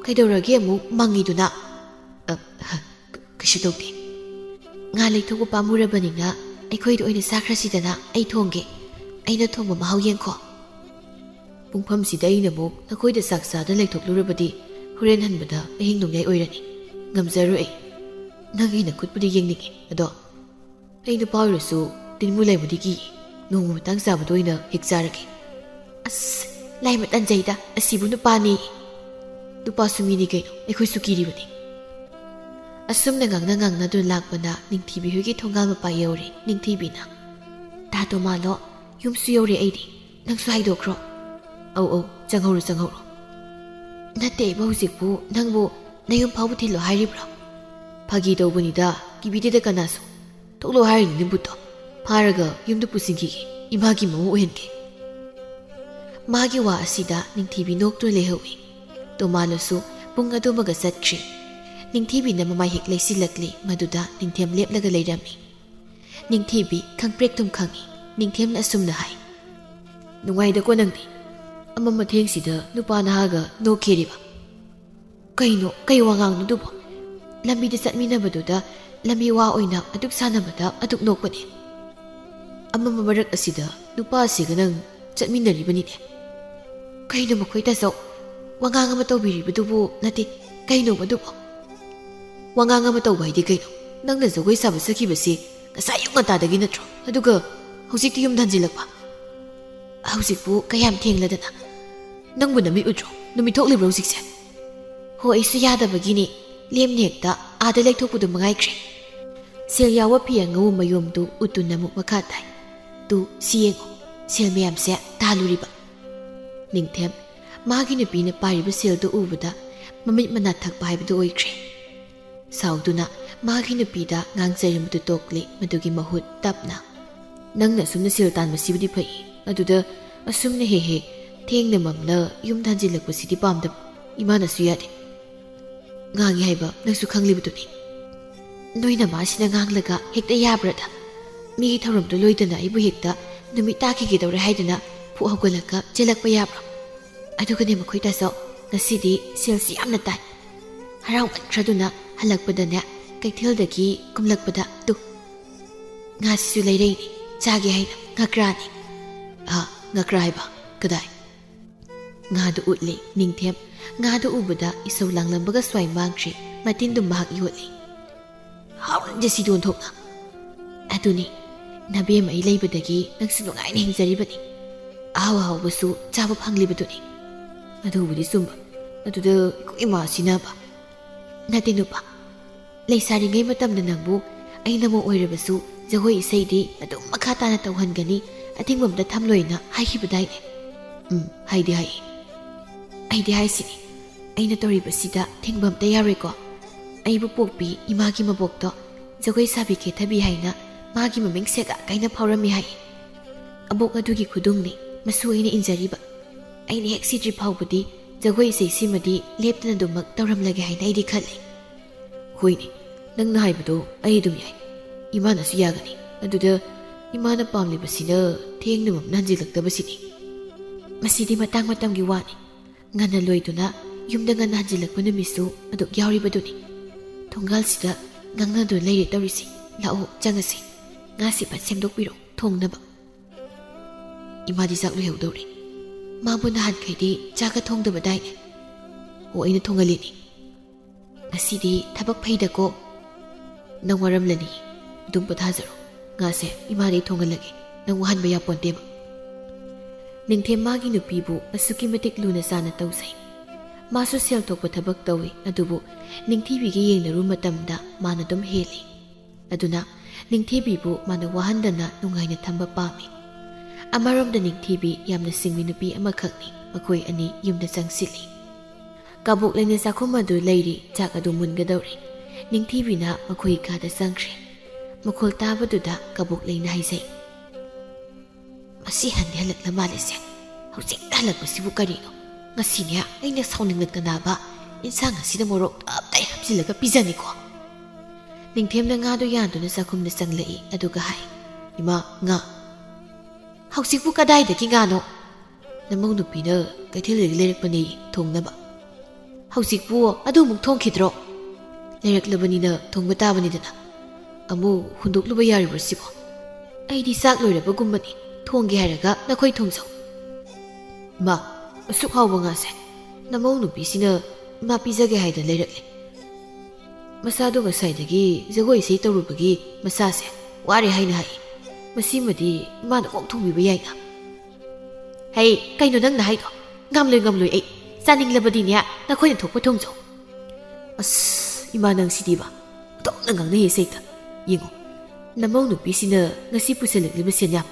A: ꯀꯩꯗꯧꯔꯒꯦ ꯑꯃꯨꯛ ꯃꯪꯉꯤꯗꯨꯅ? ꯀꯩꯁꯨ ꯇꯧꯗꯦ꯫ ꯉꯥ ꯂꯩꯊꯣꯛꯄ ꯄꯥꯝꯃꯨꯔꯕꯅꯤꯅ ꯑꯩꯈꯣꯏꯗ ꯑꯣꯏꯅ ꯆꯥꯈ꯭ꯔꯁꯤꯗꯅ꯫ ꯑꯩ ꯊꯣꯡꯒꯦ, ꯑꯩꯅ ꯊꯣꯡꯕ ꯃꯍꯥꯎ ꯌꯦꯡꯈꯣ꯫ ꯄꯨꯡꯐꯝꯁꯤꯗ ꯑꯩꯅ ꯑꯃꯨꯛ ꯅꯈꯣꯏꯗ ꯆꯥꯛ ꯆꯥꯗ ꯂꯩꯊꯣꯛꯂꯨꯔꯕꯗꯤ ꯍꯣꯔꯦꯟ ꯍꯟꯕꯗ ꯑꯍꯤꯡ ꯅꯣꯡꯌꯥꯏ ꯑꯣꯏꯔꯅꯤ, ꯉꯝꯖꯔꯣꯏ ꯑꯩ꯫ ꯅꯪꯒꯤ ꯅꯈꯨꯠꯄꯨꯗꯤ ꯌꯦꯡꯅꯤꯡꯉꯤ, ꯑꯗꯣ ꯑꯩ ꯅꯨꯄꯥ ꯑꯣꯏꯔꯁꯨ ꯇꯤꯟꯃꯨ ꯂꯩꯕꯗꯤ ꯀꯤꯌꯦ꯫ ꯅꯣꯡꯃ ꯃꯇꯥꯡ ꯆꯥꯕꯗ ꯑꯣꯏꯅ ꯍꯦꯛ ꯆꯥꯔꯒꯦ꯫ ꯑꯁ, ꯂꯥꯏꯃ ꯇꯟꯖꯩꯗ, ꯑꯁꯤꯕꯨ ꯅꯨꯄꯥꯅꯤ꯫ ꯅꯨꯄꯥꯁꯨ ꯃꯤꯅꯤ ꯀꯩꯅꯣ, ꯑꯩꯈꯣꯏꯁꯨ ꯀꯤꯔꯤꯕꯅꯤ꯫ ꯑꯁꯨꯝꯅ ꯉꯥꯡꯅꯗꯨꯅ ꯂꯥꯛꯄꯅ ꯅꯤꯡꯊꯤꯕꯤ ꯍꯣꯏꯒꯤ ꯊꯣꯡꯒꯥꯜ ꯃꯄꯥ ꯌꯧꯔꯦ꯫ ꯅꯤꯡꯊꯤꯕꯤꯅ, ꯇꯥꯇꯣ ꯃꯥꯜꯂꯣ, ꯌꯨꯝꯁꯨ ꯌꯧꯔꯦ ꯑꯩꯗꯤ, ꯅꯪꯁꯨ ꯍꯥꯏꯗꯣꯛꯈ꯭ꯔꯣ꯫ ꯑꯧ, ꯆꯪꯍꯧꯔꯣ꯫ ꯅꯠꯇꯦ ꯑꯩꯕꯨ ꯍꯧꯖꯤꯛꯄꯨ ꯅꯪꯕꯨ ꯅꯌꯨꯝ ꯐꯥꯎꯕ ꯊꯤꯜꯂꯣ ꯍꯥꯏꯔꯤꯕ꯭ꯔꯣ? ꯐꯥꯒꯤ ꯇꯧꯕꯅꯤꯗ, ꯀꯤꯕꯤꯗꯦꯗ ꯀꯅꯥꯁꯨ꯫ ꯊꯣꯛꯂꯣ ꯍꯥꯏꯔꯤꯅꯤ ꯕꯨꯠꯇꯣ, ꯐꯥꯔꯒ ꯌꯨꯝꯗ ꯄꯨꯁꯤꯟꯈꯤꯒꯦ, ꯏꯃꯥꯒꯤ ꯃꯃꯧ ꯑꯣꯏꯍꯟꯒꯦ꯫ ꯃꯥꯒꯤ ꯋꯥ ꯑꯁꯤꯗ ꯅꯤꯡꯊꯤꯕꯤ ꯅꯣꯛꯇꯨꯅ ꯂꯩꯍꯧꯏ꯫ ꯇꯣꯃꯥꯂꯣꯁꯨ ꯄꯨꯡ ꯑꯗꯨꯃꯒ ꯆꯠꯈ꯭ꯔꯤ꯫ ꯅꯤꯡꯊꯤꯕꯤꯅ ꯃꯃꯥꯏ ꯍꯦꯛ ꯂꯩꯁꯤꯜꯂꯛꯂꯤ꯫ ꯃꯗꯨꯗ ꯅꯤꯡꯊꯦꯝ ꯂꯦꯞꯂꯒ ꯂꯩꯔꯝꯃꯤ꯫ ꯅꯤꯡꯊꯤꯕꯤ ꯈꯪꯄ꯭ꯔꯦꯛꯇꯨꯝ ꯈꯪꯏ꯫ ꯅꯤꯡꯊꯦꯝꯅ ꯑꯁꯨꯝꯅ ꯍꯥꯏ, ꯅꯨꯡꯉꯥꯏꯗꯀꯣ ꯅꯪꯗꯤ, ꯑꯃ ꯃꯊꯦꯡꯁꯤꯗ ꯅꯨꯄꯥ ꯅꯍꯥꯒ ꯅꯣꯛꯈꯤꯔꯤꯕ꯫ ꯀꯩ ꯋꯥꯉꯥꯡꯅꯣꯗꯨꯕꯣ? ꯂꯝꯕꯤꯗ ꯆꯠꯃꯤꯟꯅꯕꯗꯨꯗ ꯂꯝꯕꯤ ꯋꯥ ꯑꯣꯏꯅ ꯑꯗꯨꯛ ꯁꯥꯟꯅꯕꯗ ꯑꯗꯨꯛ ꯅꯣꯛꯄꯅꯦ꯫ ꯑꯃꯝꯕ ꯃꯔꯛ ꯑꯁꯤꯗ ꯅꯨꯄꯥ ꯑꯁꯤꯒ ꯅꯪ ꯆꯠꯃꯤꯟꯅꯔꯤꯕꯅꯤꯅꯦ꯫ ꯀꯩꯅꯣ ꯃꯈꯣꯏ ꯇꯥꯆꯧ, ꯋꯥꯉꯥꯡ ꯑꯃ ꯇꯧꯕꯤꯔꯤꯕꯗꯨꯕꯨ ꯅꯠꯇꯦ, ꯀꯩꯅꯣ ꯃꯗꯨꯕꯣ? ꯋꯥꯉꯥꯡ ꯑꯃ ꯇꯧꯕ ꯍꯥꯏꯗꯤ ꯀꯩꯅꯣ? ꯅꯪꯅ ꯖꯒꯣꯏ ꯁꯥꯕ ꯆꯠꯈꯤꯕꯁꯤ ꯉꯁꯥꯏ ꯑꯌꯨꯛ ꯉꯟꯇꯥꯗꯒꯤ ꯅꯠꯇ꯭ꯔꯣ? ꯑꯗꯨꯒ ꯍꯧꯖꯤꯛꯇꯤ ꯌꯨꯝꯗ ꯍꯟꯖꯤꯜꯂꯛꯄ? ꯍꯧꯖꯤꯛꯄꯨ ꯀꯌꯥꯝ ꯊꯦꯡꯂꯗꯅ? ꯅꯪꯕꯨ ꯅꯨꯃꯤꯠ ꯎꯗ꯭ꯔꯣ? ꯅꯨꯃꯤꯠ ꯊꯣꯛꯂꯤꯕ꯭ꯔꯣ ꯍꯧꯖꯤꯛꯁꯦ? ꯍꯣꯏ, ꯑꯩꯁꯨ ꯌꯥꯗꯕꯒꯤꯅꯤ, ꯂꯦꯝꯅ ꯍꯦꯛꯇ ꯑꯥꯗ ꯂꯩꯊꯣꯛꯄꯗꯨ ꯃꯉꯥꯏꯈ꯭ꯔꯦ꯫ ꯁꯦꯜ ꯌꯥꯎꯕ ꯐꯤ ꯑꯉꯧꯕ ꯃꯌꯣꯝꯗꯨ ꯎꯠꯇꯨꯅ ꯑꯃꯨꯛ ꯃꯈꯥ ꯇꯥꯏ꯫ ꯁꯤ ꯌꯦꯡꯉꯣ, ꯁꯦꯜ ꯃꯌꯥꯝꯁꯦ ꯇꯥꯜꯂꯨꯔꯤꯕ꯫ ꯅꯤꯡꯊꯦꯝ ꯃꯥꯒꯤ ꯅꯨꯄꯤꯅ ꯄꯥꯏꯔꯤꯕ ꯁꯦꯜꯗꯨ ꯎꯕꯗ ꯃꯃꯤꯠ ꯃꯅꯥ ꯊꯛꯄ ꯍꯥꯏꯕꯗꯨ ꯑꯣꯏꯈ꯭ꯔꯦ꯫ ꯁꯥꯎꯗꯨꯅ ꯃꯥꯒꯤ ꯅꯨꯄꯤꯗ ꯉꯥꯡꯖꯔꯝꯕꯗꯨ ꯇꯣꯛꯂꯤ꯫ ꯃꯗꯨꯒꯤ ꯃꯍꯨꯠ ꯇꯞꯅ, ꯅꯪꯅ ꯑꯁꯨꯝꯅ ꯁꯦꯜ ꯇꯥꯟꯕꯁꯤꯕꯨꯗꯤ ꯐꯩ, ꯑꯗꯨꯗ ꯑꯁꯨꯝꯅ ꯍꯦꯛ ꯊꯦꯡꯅ ꯃꯝꯅ ꯌꯨꯝ ꯍꯟꯖꯤꯜꯂꯛꯄꯁꯤꯗꯤ ꯄꯥꯝꯗꯕ ꯏꯃꯥꯅꯁꯨ ꯌꯥꯗꯦ ꯉꯥꯡꯉꯤ ꯍꯥꯏꯕ ꯅꯪꯁꯨ ꯈꯪꯂꯤꯕꯗꯨꯅꯤ ꯅꯣꯏ ꯅꯃꯥꯁꯤꯅ ꯉꯥꯡꯂꯒ ꯍꯦꯛꯇ ꯌꯥꯕ꯭ꯔꯗ ꯃꯤꯒꯤ ꯊꯧꯔꯝꯗꯣ ꯂꯣꯏꯗꯅ ꯑꯩꯕꯨ ꯍꯦꯛꯇ ꯅꯨꯃꯤꯠ ꯇꯥꯈꯤꯒꯗꯧꯔꯦ ꯍꯥꯏꯗꯅ ꯐꯨꯛ ꯍꯧꯒꯠꯂꯒ ꯆꯦꯜꯂꯛꯄ ꯌꯥꯕ꯭ꯔꯣ ꯑꯗꯨꯒꯅꯦ ꯃꯈꯣꯏ ꯇꯥꯆꯧ ꯉꯁꯤꯗꯤ ꯁꯦꯜꯁꯤ ꯌꯥꯝꯅ ꯇꯥꯏ ꯍꯔꯥꯎꯃꯟꯈ꯭ꯔꯗꯨꯅ ꯍꯜꯂꯛꯄꯗꯅꯦ ꯀꯩꯊꯦꯜꯗꯒꯤ ꯀꯨꯝꯂꯛꯄꯗ ꯇꯨ ꯉꯥꯁꯤꯁꯨ ꯂꯩꯔꯛꯏꯅꯤ ꯆꯥꯒꯦ ꯍꯥꯏꯅ ꯉꯀ꯭ꯔꯥꯅꯤ ꯉꯀ꯭ꯔꯥ ꯍꯥꯏꯕ ꯀꯗꯥꯏ ꯉꯥꯗꯨ ꯎꯠꯂꯤ ꯅꯤꯡꯊꯦꯝ ꯉꯥꯗꯨ ꯎꯕꯗ ꯏꯁꯧ ꯂꯥꯡꯂꯝꯕꯒ ꯁ꯭ꯋꯥꯏ ꯃꯥꯡꯈ꯭ꯔꯤ ꯃꯇꯤꯟꯗꯨ ꯃꯍꯥꯛ ꯌꯣꯠꯂꯤ ꯍꯥꯎꯔꯟꯖꯦ ꯁꯤꯗꯣꯟ ꯊꯣꯛꯅ ꯑꯗꯨꯅꯤ ꯅꯕꯦꯝ ꯑꯩ ꯂꯩꯕꯗꯒꯤ ꯅꯪꯁꯨ ꯅꯨꯡꯉꯥꯏꯅ ꯍꯤꯡꯖꯔꯤꯕꯅꯤ ꯑꯍꯥꯎ ꯑꯍꯥꯎꯕꯁꯨ ꯆꯥꯕ ꯐꯪꯂꯤꯕꯗꯨꯅꯤ ꯑꯗꯨꯕꯨꯗꯤ ꯆꯨꯝꯕ ꯑꯗꯨꯗ ꯑꯩꯈꯣꯏ ꯏꯃꯥꯁꯤꯅꯕ ꯅꯠꯇꯦ ꯅꯨꯄꯥ ꯂꯩꯁꯥꯔꯤꯉꯩ ꯃꯇꯝꯗ ꯅꯪꯕꯨ ꯑꯩꯅ ꯃꯧ ꯑꯣꯏꯔꯕꯁꯨ ꯖꯒꯣꯏ ꯏꯁꯩꯗꯤ ꯑꯗꯨꯝ ꯃꯈꯥ ꯇꯥꯅ ꯇꯧꯍꯟꯒꯅꯤ ꯑꯊꯤꯡꯕꯝꯇ ꯊꯝꯂꯣꯏꯅ ꯍꯥꯏꯈꯤꯕꯗꯥꯏꯅꯦ ꯍꯥꯏꯗꯤ ꯍꯥꯏ ꯑꯩꯗꯤ ꯍꯥꯏꯁꯤꯅꯤ ꯑꯩꯅ ꯇꯧꯔꯤꯕꯁꯤꯗ ꯊꯤꯡꯕ ꯑꯝꯇ ꯌꯥꯔꯣꯏꯀꯣ ꯑꯩꯕꯨ ꯄꯣꯛꯄꯤ ꯏꯃꯥꯒꯤ ꯃꯕꯣꯛꯇꯣ ꯖꯒꯣꯏ ꯁꯥꯕꯤ ꯀꯦꯊꯕꯤ ꯍꯥꯏꯅ ꯃꯥꯒꯤ ꯃꯃꯤꯡ ꯁꯦꯒꯥ ꯀꯥꯏꯅ ꯐꯥꯎꯔꯝꯃꯤ ꯍꯥꯏ ꯑꯕꯣꯛ ꯑꯗꯨꯒꯤ ꯈꯨꯗꯨꯡꯅꯤ ꯃꯁꯨ ꯑꯩꯅ ꯏꯟꯖꯔꯤꯕ ꯑꯩꯅ ꯍꯦꯛ ꯁꯤꯗ꯭ꯔꯤ ꯐꯥꯎꯕꯗꯤ ꯖꯒꯣꯏ ꯏꯁꯩꯁꯤꯃꯗꯤ ꯂꯦꯞꯇꯅ ꯑꯗꯨꯃꯛ ꯇꯧꯔꯝꯂꯒꯦ ꯍꯥꯏꯅ ꯑꯩꯗꯤ ꯈꯜꯂꯤ ꯍꯣꯏꯅꯦ ꯅꯪꯅ ꯍꯥꯏꯕꯗꯣ ꯑꯩ ꯑꯗꯨꯝ ꯌꯥꯏ ꯏꯃꯥꯅꯁꯨ ꯌꯥꯒꯅꯤ ꯑꯗꯨꯗ ꯏꯃꯥꯅ ꯄꯥꯝꯂꯤꯕꯁꯤꯅ ꯊꯦꯡꯅ ꯃꯝꯅ ꯍꯟꯖꯤꯜꯂꯛꯇꯕꯁꯤꯅꯤ ꯃꯁꯤꯗꯤ ꯃꯇꯥꯡ ꯃꯇꯝꯒꯤ ꯋꯥꯅꯤ ꯉꯟꯅ ꯂꯣꯏꯗꯨꯅ ꯌꯨꯝꯗ ꯉꯟꯅ ꯍꯟꯖꯤꯜꯂꯛꯄ ꯅꯨꯃꯤꯠꯁꯨ ꯑꯗꯨꯛ ꯌꯥꯎꯔꯤꯕꯗꯨꯅꯤ ꯊꯣꯡꯒꯥꯜꯁꯤꯗ ꯉꯥꯡꯅꯗꯨꯅ ꯂꯩꯔꯦ ꯇꯧꯔꯤꯁꯤ ꯂꯥꯛꯑꯣ ꯆꯪꯉꯁꯤ ꯉꯥꯁꯤ ꯐꯠ ꯁꯦꯝꯗꯣꯛꯄꯤꯔꯣ ꯊꯣꯡꯅꯕ ꯏꯃꯥꯗꯤ ꯆꯥꯛ ꯂꯣꯏꯍꯧꯗꯧꯔꯤ ꯃꯥꯕꯨ ꯅꯍꯥꯟꯈꯩꯗꯤ ꯆꯥꯛꯀ ꯊꯣꯡꯗꯕꯗꯥꯏꯅꯦ ꯑꯣ ꯑꯩꯅ ꯊꯣꯡꯍꯜꯂꯤꯅꯤ ꯉꯁꯤꯗꯤ ꯊꯕꯛ ꯐꯩꯗꯀꯣ ꯅꯪ ꯋꯥꯔꯝꯂꯅꯤ ꯑꯗꯨꯝ ꯄꯣꯊꯥꯖꯔꯣ ꯉꯥꯁꯦ ꯏꯃꯥꯗꯩ ꯊꯣꯡꯍꯜꯂꯒꯦ ꯅꯪ ꯋꯥꯍꯟꯕ ꯌꯥꯄꯣꯟꯇꯦꯕ ꯅꯤꯡꯊꯦꯝ ꯃꯥꯒꯤ ꯅꯨꯄꯤꯕꯨ ꯑꯁꯨꯛꯀꯤ ꯃꯇꯤꯛ ꯂꯨꯅ ꯆꯥꯅ ꯇꯧꯖꯩ ꯃꯥꯁꯨ ꯁꯦꯜ ꯊꯣꯛꯄ ꯊꯕꯛ ꯇꯧꯏ ꯑꯗꯨꯕꯨ ꯅꯤꯡꯊꯤꯕꯤꯒ ꯌꯦꯡꯅꯔꯨ ꯃꯇꯝꯗ ꯃꯥꯅ ꯑꯗꯨꯝ ꯍꯦꯜꯂꯤ ꯑꯗꯨꯅ ꯅꯤꯡꯊꯤꯕꯤꯕꯨ ꯃꯥꯅ ꯋꯥꯍꯟꯗꯅ ꯅꯨꯡꯉꯥꯏꯅ ꯊꯝꯕ ꯄꯥꯝꯃꯤ ꯑꯃꯔꯣꯝꯗ ꯅꯤꯡꯊꯤꯕꯤ ꯌꯥꯝꯅ ꯁꯤꯡꯕꯤ ꯅꯨꯄꯤ ꯑꯃꯈꯛꯅꯤ ꯃꯈꯣꯏ ꯑꯅꯤ ꯌꯨꯝꯗ ꯆꯪꯁꯤꯜꯂꯤ ꯀꯕꯣꯛ ꯂꯩꯅ ꯆꯥꯛꯈꯨꯝ ꯑꯗꯨ ꯂꯩꯔꯤ ꯆꯥꯛ ꯑꯗꯨ ꯃꯨꯟꯒꯗꯧꯔꯤ ꯅꯤꯡꯊꯤꯕꯤꯅ ꯃꯈꯣꯏ ꯀꯥꯗ ꯆꯪꯈ꯭ꯔꯦ ꯃꯈꯣꯜ ꯇꯥꯕꯗꯨꯗ ꯀꯕꯣꯛ ꯂꯩꯅ ꯍꯥꯏꯖꯩ ꯃꯁꯤ ꯍꯟꯗꯤ ꯍꯜꯂꯛꯂ ꯃꯥꯜꯂꯤꯁꯦ ꯍꯧꯖꯤꯛꯇ ꯍꯜꯂꯛꯄꯁꯤꯕꯨ ꯀꯔꯤꯅꯣ ꯉꯁꯤꯅꯦ ꯑꯩꯅ ꯁꯥꯎꯅꯤꯡꯂꯛꯇꯅꯕ ꯏꯟꯁꯥꯡ ꯑꯁꯤꯗ ꯃꯣꯔꯣꯛ ꯇꯞꯇꯥꯏ ꯍꯥꯞꯆꯤꯜꯂꯒ ꯄꯤꯖꯅꯤꯀꯣ ꯅꯤꯡꯊꯦꯝꯅ ꯉꯥꯗꯨ ꯌꯥꯟꯗꯨꯅ ꯆꯥꯛꯈꯨꯝꯗ ꯆꯪꯂꯛꯏ ꯑꯗꯨꯒ ꯍꯥꯏ ꯏꯃꯥ ꯉꯥ ꯍꯧꯖꯤꯛꯄꯨ ꯀꯗꯥꯏꯗꯒꯤ ꯉꯥꯅꯣ ꯅꯃꯧ ꯅꯨꯄꯤꯅ ꯀꯩꯊꯦꯜꯗꯒꯤ ꯂꯩꯔꯛꯄꯅꯤ ꯊꯣꯡꯅꯕ ꯍꯧꯖꯤꯛꯄꯨ ꯑꯗꯨꯃꯨꯛ ꯊꯣꯡꯈꯤꯗ꯭ꯔꯣ ꯂꯩꯔꯛꯂꯕꯅꯤꯅ ꯊꯣꯡꯕ ꯇꯥꯕꯅꯤꯗꯅ ꯑꯃꯨꯛ ꯍꯨꯟꯗꯣꯛꯂꯨꯕ ꯌꯥꯔꯤꯕ꯭ꯔꯣ ꯁꯤꯕꯣ ꯑꯩꯗꯤ ꯆꯥꯛ ꯂꯣꯏꯔꯕꯒꯨꯝꯕꯅꯤ ꯊꯣꯡꯒꯦ ꯍꯥꯏꯔꯒ ꯅꯈꯣꯏ ꯊꯣꯡꯖꯧ ꯏꯃꯥ ꯑꯁꯨꯛ ꯍꯥꯎꯕ ꯉꯥꯁꯦ ꯅꯃꯧ ꯅꯨꯄꯤꯁꯤꯅ ꯏꯃꯥ ꯄꯤꯖꯒꯦ ꯍꯥꯏꯗꯅ ꯂꯩꯔꯛꯂꯦ ꯃꯁꯥꯗꯣ ꯉꯁꯥꯏꯗꯒꯤ ꯖꯒꯣꯏ ꯏꯁꯩ ꯇꯧꯔꯨꯕꯒꯤ ꯃꯁꯥꯁꯦ ꯋꯥꯔꯦ ꯍꯥꯏꯅ ꯍꯥꯏ ꯃꯁꯤꯃꯗꯤ ꯏꯃꯥꯅ ꯀꯣꯛ ꯊꯣꯡꯕꯤꯕ ꯌꯥꯏꯅ ꯍꯩ ꯀꯩꯅꯣ ꯅꯪꯅ ꯍꯥꯏꯗꯣ ꯉꯝꯂꯣꯏ ꯑꯩ ꯆꯥꯅꯤꯡꯂꯕꯗꯤꯅꯦ ꯅꯈꯣꯏꯅ ꯊꯣꯛꯄ ꯊꯣꯡꯖꯧ ꯑꯁ ꯏꯃꯥ ꯅꯪ ꯁꯤꯗꯤꯕ ꯑꯗꯨꯝꯅ ꯉꯥꯡꯅꯩꯌꯦ ꯁꯩꯇ ꯌꯦꯡꯉꯣ ꯅꯃꯧ ꯅꯨꯄꯤꯁꯤꯅ ꯉꯁꯤ ꯄꯨꯁꯤꯜꯂꯛꯂꯤꯕ ꯁꯦꯟꯌꯥꯝ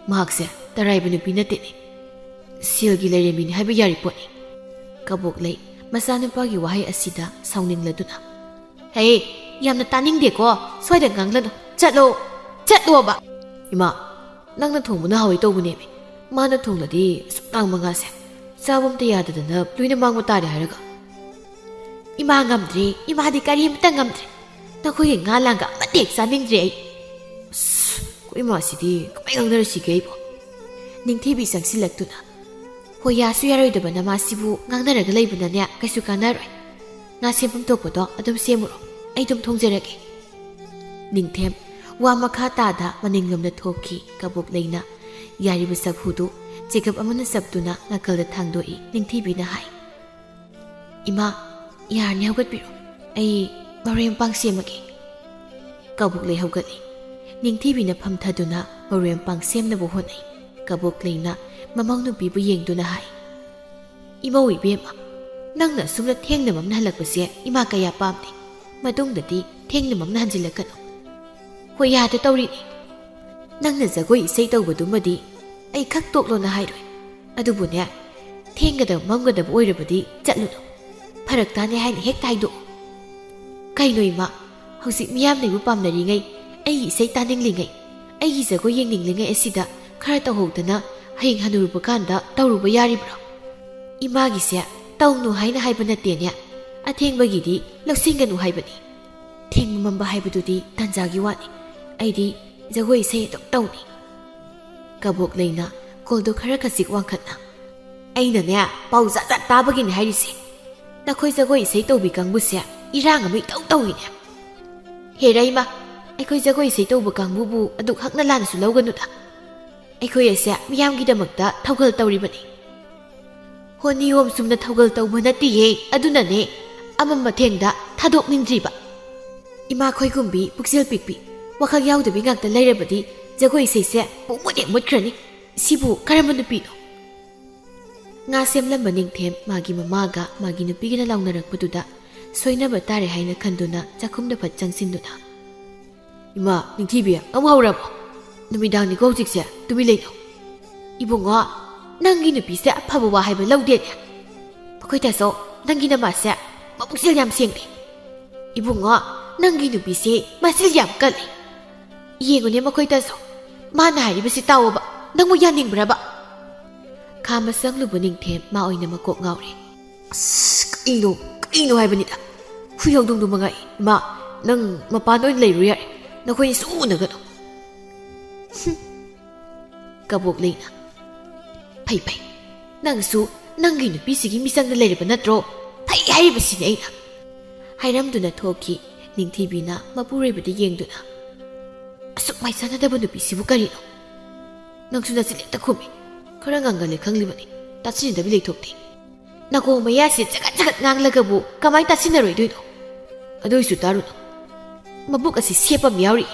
A: ꯃꯍꯥꯛꯁꯦ ꯇꯔꯥꯏꯕ ꯅꯨꯄꯤ ꯅꯠꯇꯦꯅꯦ ꯁꯦꯜꯒꯤ ꯂꯩꯔꯦꯝꯕꯤꯅꯤ ꯍꯥꯏꯕ ꯌꯥꯔꯤ ꯄꯣꯠꯅꯤ ꯀꯕꯣꯛ ꯂꯩ ꯃꯆꯥꯅꯨꯄꯥꯒꯤ ꯋꯥꯍꯩ ꯑꯁꯤꯗ ꯁꯥꯎꯅꯤꯡꯂꯗꯨꯅ ꯍꯦ ꯌꯥꯝꯅ ꯇꯥꯅꯤꯡꯗꯦꯀꯣ ꯁ꯭ꯋꯥꯏꯗ ꯉꯥꯡꯂꯅꯨ ꯆꯠꯂꯣꯕ ꯏꯃꯥ ꯅꯪꯅ ꯊꯣꯡꯕꯅ ꯍꯥꯎꯏ ꯇꯧꯕꯅꯦꯃꯤ ꯃꯥꯅ ꯊꯣꯡꯂꯗꯤ ꯑꯁꯨꯛ ꯇꯥꯡꯕ ꯉꯥꯁꯦ ꯆꯥꯕ ꯑꯝꯇ ꯌꯥꯗꯗꯅ ꯂꯣꯏꯅ ꯃꯥꯡꯕ ꯇꯥꯔꯦ ꯍꯥꯏꯔꯒ ꯏꯃꯥ ꯉꯝꯗ꯭ꯔꯤ ꯏꯃꯥꯗꯤ ꯀꯔꯤꯝꯇ ꯉꯝꯗ꯭ꯔꯤ ꯅꯈꯣꯏꯒꯤ ꯉꯥ ꯂꯥꯡꯒ ꯑꯃꯠꯇ ꯍꯦꯛ ꯆꯥꯅꯤꯡꯗ꯭ꯔꯤ ꯑꯩ ꯑꯁ ꯑꯩꯈꯣꯏ ꯏꯃꯥꯁꯤꯗꯤ ꯀꯃꯥꯏ ꯉꯥꯡꯅꯔꯁꯤꯒꯦ ꯑꯩꯕꯣ ꯅꯤꯡꯊꯤꯕꯤ ꯆꯪꯁꯤꯜꯂꯛꯇꯨꯅ ꯍꯣꯏ ꯌꯥꯁꯨ ꯌꯥꯔꯣꯏꯗꯕꯅ ꯃꯥꯁꯤꯕꯨ ꯉꯥꯡꯅꯔꯒ ꯂꯩꯕꯅꯅꯦ ꯀꯩꯁꯨ ꯀꯥꯟꯅꯔꯣꯏ ꯉꯥ ꯁꯦꯝꯐꯝ ꯊꯣꯛꯄꯗꯣ ꯑꯗꯨꯝ ꯁꯦꯝꯃꯨꯔꯣ ꯑꯩ ꯑꯗꯨꯝ ꯊꯣꯡꯖꯔꯒꯦ ꯅꯤꯡꯊꯦꯝ ꯋꯥ ꯃꯈꯥ ꯇꯥꯗ ꯃꯅꯤꯡꯂꯣꯝꯗ ꯊꯣꯛꯈꯤ ꯀꯕꯣꯛ ꯂꯩꯅ ꯌꯥꯔꯤꯕ ꯆꯐꯨꯗꯨ ꯆꯦꯒꯞ ꯑꯃꯅ ꯆꯞꯇꯨꯅ ꯅꯥꯀꯜꯗ ꯊꯥꯡꯗꯣꯛꯏ ꯅꯤꯡꯊꯤꯕꯤꯅ ꯍꯥꯏ ꯏꯃꯥ ꯌꯥꯔꯅꯤ ꯍꯧꯒꯠꯄꯤꯔꯣ ꯑꯩ ꯃꯔꯣꯏ ꯃꯄꯥꯡ ꯁꯦꯝꯃꯒꯦ ꯀꯕꯣꯛ ꯂꯩ ꯍꯧꯒꯠꯂꯤ ꯅꯤꯡꯊꯤꯕꯤꯅ ꯐꯝꯊꯗꯨꯅ ꯃꯔꯣꯏ ꯃꯄꯥꯡ ꯁꯦꯝꯅꯕ ꯍꯣꯠꯅꯩ ꯀꯕꯣꯛ ꯂꯩꯅ ꯃꯃꯧ ꯅꯨꯄꯤꯕꯨ ꯌꯦꯡꯗꯨꯅ ꯍꯥꯏ ꯏꯃꯧ ꯏꯕꯦꯝꯃ ꯅꯪꯅ ꯑꯁꯨꯝꯅ ꯊꯦꯡꯅ ꯃꯝꯅ ꯍꯜꯂꯛꯄꯁꯦ ꯏꯃꯥ ꯀꯌꯥ ꯄꯥꯝꯗꯦ ꯃꯇꯨꯡꯗꯗꯤ ꯊꯦꯡꯅ ꯃꯝꯅ ꯍꯟꯖꯤꯜꯂꯛꯀꯅꯨ ꯍꯣꯏ ꯌꯥꯗ ꯇꯧꯔꯤꯅꯤ ꯅꯪꯅ ꯖꯒꯣꯏ ꯏꯁꯩ ꯇꯧꯕꯗꯨꯃꯗꯤ ꯑꯩ ꯈꯛ ꯇꯣꯛꯂꯣꯅ ꯍꯥꯏꯔꯣꯏ ꯑꯗꯨꯕꯨꯅꯦ ꯊꯦꯡꯒꯗꯕ ꯃꯝꯒꯗꯕ ꯑꯣꯏꯔꯕꯗꯤ ꯆꯠꯂꯨꯅꯨ ꯐꯔꯛ ꯇꯥꯅꯦ ꯍꯥꯏꯅ ꯍꯦꯛ ꯍꯥꯏꯗꯣꯛꯎ ꯀꯩꯅꯣ ꯏꯃꯥ ꯍꯧꯖꯤꯛ ꯃꯤꯌꯥꯝꯅ ꯑꯩꯕꯨ ꯄꯥꯝꯅꯔꯤꯉꯩ ꯑꯩꯒꯤ ꯏꯁꯩ ꯇꯥꯅꯤꯡꯂꯤꯉꯩ ꯑꯩꯒꯤ ꯖꯒꯣꯏ ꯌꯦꯡꯅꯤꯡꯂꯤꯉꯩ ꯑꯁꯤꯗ ꯈꯔ ꯇꯧꯍꯧꯗꯅ ꯍꯌꯦꯡ ꯍꯟꯅꯨꯔꯨꯕ ꯀꯥꯟꯗ ꯇꯧꯔꯨꯕ ꯌꯥꯔꯤꯕ꯭ꯔꯣ? ꯏꯃꯥꯒꯤꯁꯦ ꯇꯧꯅꯨ ꯍꯥꯏꯅ ꯍꯥꯏꯕ ꯅꯠꯇꯦꯅꯦ, ꯑꯊꯦꯡꯕꯒꯤꯗꯤ ꯂꯧꯁꯤꯟꯒꯅꯨ ꯍꯥꯏꯕꯅꯤ. ꯊꯦꯡꯕ ꯃꯝꯕ ꯍꯥꯏꯕꯗꯨꯗꯤ ꯇꯥꯟꯖꯥꯒꯤ ꯋꯥꯅꯤ. ꯑꯩꯗꯤ ꯖꯒꯣꯏ ꯏꯁꯩ ꯑꯗꯨꯝ ꯇꯧꯅꯤ. ꯀꯕꯣꯛ ꯂꯩꯅ ꯀꯣꯜꯗꯣ ꯈꯔ ꯈꯖꯤꯛ ꯋꯥꯡꯈꯠꯅ. ꯑꯩꯅꯅꯦ ꯄꯥꯎ ꯖꯥꯠ ꯖꯥꯠ ꯇꯥꯕꯒꯤꯅꯦ ꯍꯥꯏꯔꯤꯁꯦ. ꯅꯈꯣꯏ ꯖꯒꯣꯏ ꯏꯁꯩ ꯇꯧꯕꯤ ꯀꯥꯡꯕꯨꯁꯦ ꯏꯔꯥꯡ ꯑꯃ ꯏꯇꯧ ꯇꯧꯏꯅꯦ. ꯍꯦꯔ ꯏꯃꯥ, ꯑꯩꯈꯣꯏ ꯖꯒꯣꯏ ꯏꯁꯩ ꯇꯧꯕ ꯀꯥꯡꯕꯨꯕꯨ ꯑꯗꯨꯛ ꯍꯛꯅ ꯂꯥꯟꯅꯁꯨ ꯂꯧꯒꯅꯨꯗ. ꯑꯩꯈꯣꯏ ꯑꯁꯦ ꯃꯤꯌꯥꯝꯒꯤꯗꯃꯛꯇ ꯊꯧꯒꯜ ꯇꯧꯔꯤꯕꯅꯤ. ꯍꯣ ꯅꯤꯌꯣꯝ ꯆꯨꯝꯅ ꯊꯧꯒꯜ ꯇꯧꯕ ꯅꯠꯇꯤꯌꯦ. ꯑꯗꯨꯅꯅꯦ ꯑꯃꯝ ꯑꯊꯦꯡꯗ ꯊꯥꯗꯣꯛꯅꯤꯡꯗ꯭ꯔꯤꯕ. ꯏꯃꯥ ꯈꯣꯏꯒꯨꯝꯕꯤ ꯄꯨꯛꯆꯦꯜ ꯄꯤꯛꯄꯤ ꯋꯥꯈꯜ ꯌꯥꯎꯗꯕꯤ ꯉꯥꯛꯇ ꯂꯩꯔꯕꯗꯤ ꯖꯒꯣꯏ ꯏꯁꯩꯁꯦ ꯄꯨꯡꯃꯨꯠ ꯍꯦꯛ ꯃꯨꯠꯈ꯭ꯔꯅꯤ. ꯁꯤꯕꯨ ꯀꯔꯝꯕ ꯅꯨꯄꯤꯅꯣ? ꯉꯥ ꯁꯦꯝꯂꯝꯕ ꯅꯤꯡꯊꯦꯝ ꯃꯥꯒꯤ ꯃꯃꯥꯒ ꯃꯥꯒꯤ ꯅꯨꯄꯤꯒꯅ ꯂꯥꯎꯅꯔꯛꯄꯗꯨꯗ ꯁꯣꯏꯅꯕ ꯇꯥꯔꯦ ꯍꯥꯏꯅ ꯈꯟꯗꯨꯅ ꯆꯥꯛꯈꯨꯝꯗ ꯐꯠ ꯆꯪꯁꯤꯟꯗꯨꯅ, ꯏꯃꯥ ꯅꯤꯡꯊꯤꯕꯤ ꯑꯃꯨꯛ ꯍꯧꯔꯕꯣ? ꯅꯨꯃꯤꯗꯥꯡꯅꯤꯀꯣ ꯍꯧꯖꯤꯛꯁꯦ, ꯇꯨꯃꯤꯟ ꯂꯩꯅꯣ. ꯏꯕꯨꯡꯉꯣ, ꯅꯪꯒꯤ ꯅꯨꯄꯤꯁꯦ ꯑꯐꯕ ꯋꯥ ꯍꯥꯏꯕ ꯂꯧꯗꯦꯅꯦ. ꯑꯩꯈꯣꯏ ꯇꯥꯆꯧ, ꯅꯪꯒꯤ ꯅꯃꯥꯁꯦ ꯃꯕꯨꯛꯆꯦꯜ ꯌꯥꯝ ꯁꯦꯡꯂꯤ. ꯏꯕꯨꯡꯉꯣ, ꯅꯪꯒꯤ ꯅꯨꯄꯤꯁꯦ ꯃꯆꯤꯜ ꯌꯥꯝ ꯀꯜꯂꯤ. ꯌꯦꯡꯉꯨꯅꯦ ꯃꯈꯣꯏ ꯇꯥꯆꯧ, ꯃꯥꯅ ꯍꯥꯏꯔꯤꯕꯁꯤ ꯇꯥꯎꯑꯣꯕ. ꯅꯪꯕꯨ ꯌꯥꯅꯤꯡꯕ꯭ꯔꯕ? ꯈꯥꯝꯕ ꯆꯪꯂꯨꯕ ꯅꯤꯡꯊꯦꯝ ꯃꯥ ꯑꯣꯏꯅ ꯃꯀꯣꯛ ꯉꯥꯎꯔꯦ. ꯑꯁ, ꯀꯩꯅꯣ ꯍꯥꯏꯕꯅꯤꯗ. ꯍꯨꯏꯍꯧꯗꯣꯡꯗꯨ ꯃꯉꯥꯏ. ꯏꯃꯥ, ꯅꯪ ꯃꯄꯥꯟꯗ ꯑꯣꯏꯅ ꯂꯩꯔꯨ ꯌꯥꯔꯦ. ꯅꯈꯣꯏꯅꯤ ꯁꯨꯝ ꯎꯅꯒꯅꯨ. ꯀꯕꯣꯛ ꯂꯩꯅ, ꯐꯩ, ꯅꯪꯁꯨ ꯅꯪꯒꯤ ꯅꯨꯄꯤꯁꯤꯒꯤ ꯃꯤꯆꯪꯗ ꯂꯩꯔꯕ ꯅꯠꯇ꯭ꯔꯣ? ꯐꯩ ꯍꯥꯏꯔꯤꯕꯁꯤꯅꯦ ꯑꯩꯅ. ꯍꯥꯏꯔꯝꯗꯨꯅ ꯊꯣꯛꯈꯤ. ꯅꯤꯡꯊꯤꯕꯤꯅ ꯃꯄꯨꯔꯣꯏꯕꯗ ꯌꯦꯡꯗꯨꯅ, ꯑꯁꯨꯛ ꯃꯥꯏ ꯆꯥꯟꯅꯗꯕ ꯅꯨꯄꯤꯁꯤꯕꯨ ꯀꯔꯤꯅꯣ? ꯅꯪꯁꯨ ꯅꯆꯤꯟ ꯍꯦꯛꯇ ꯈꯨꯝꯃꯤ. ꯈꯔ ꯉꯪꯒꯜꯂꯦ ꯈꯪꯂꯤꯕꯅꯤ. ꯇꯥꯁꯤꯟꯅꯗꯕꯤ ꯂꯩꯊꯣꯛꯇꯦ. ꯅꯥꯀꯣꯡ ꯃꯌꯥꯁꯦ ꯆꯒꯠ ꯉꯥꯡꯂꯒꯕꯨ ꯀꯃꯥꯏꯅ ꯇꯥꯁꯤꯟꯅꯔꯣꯏꯗꯣꯏꯅꯣ? ꯑꯗꯨꯏꯁꯨ ꯇꯥꯔꯨꯅꯨ. ꯃꯕꯨꯛ ꯑꯁꯤ ꯁꯦꯞꯄ ꯑꯃ ꯌꯥꯎꯔꯤ.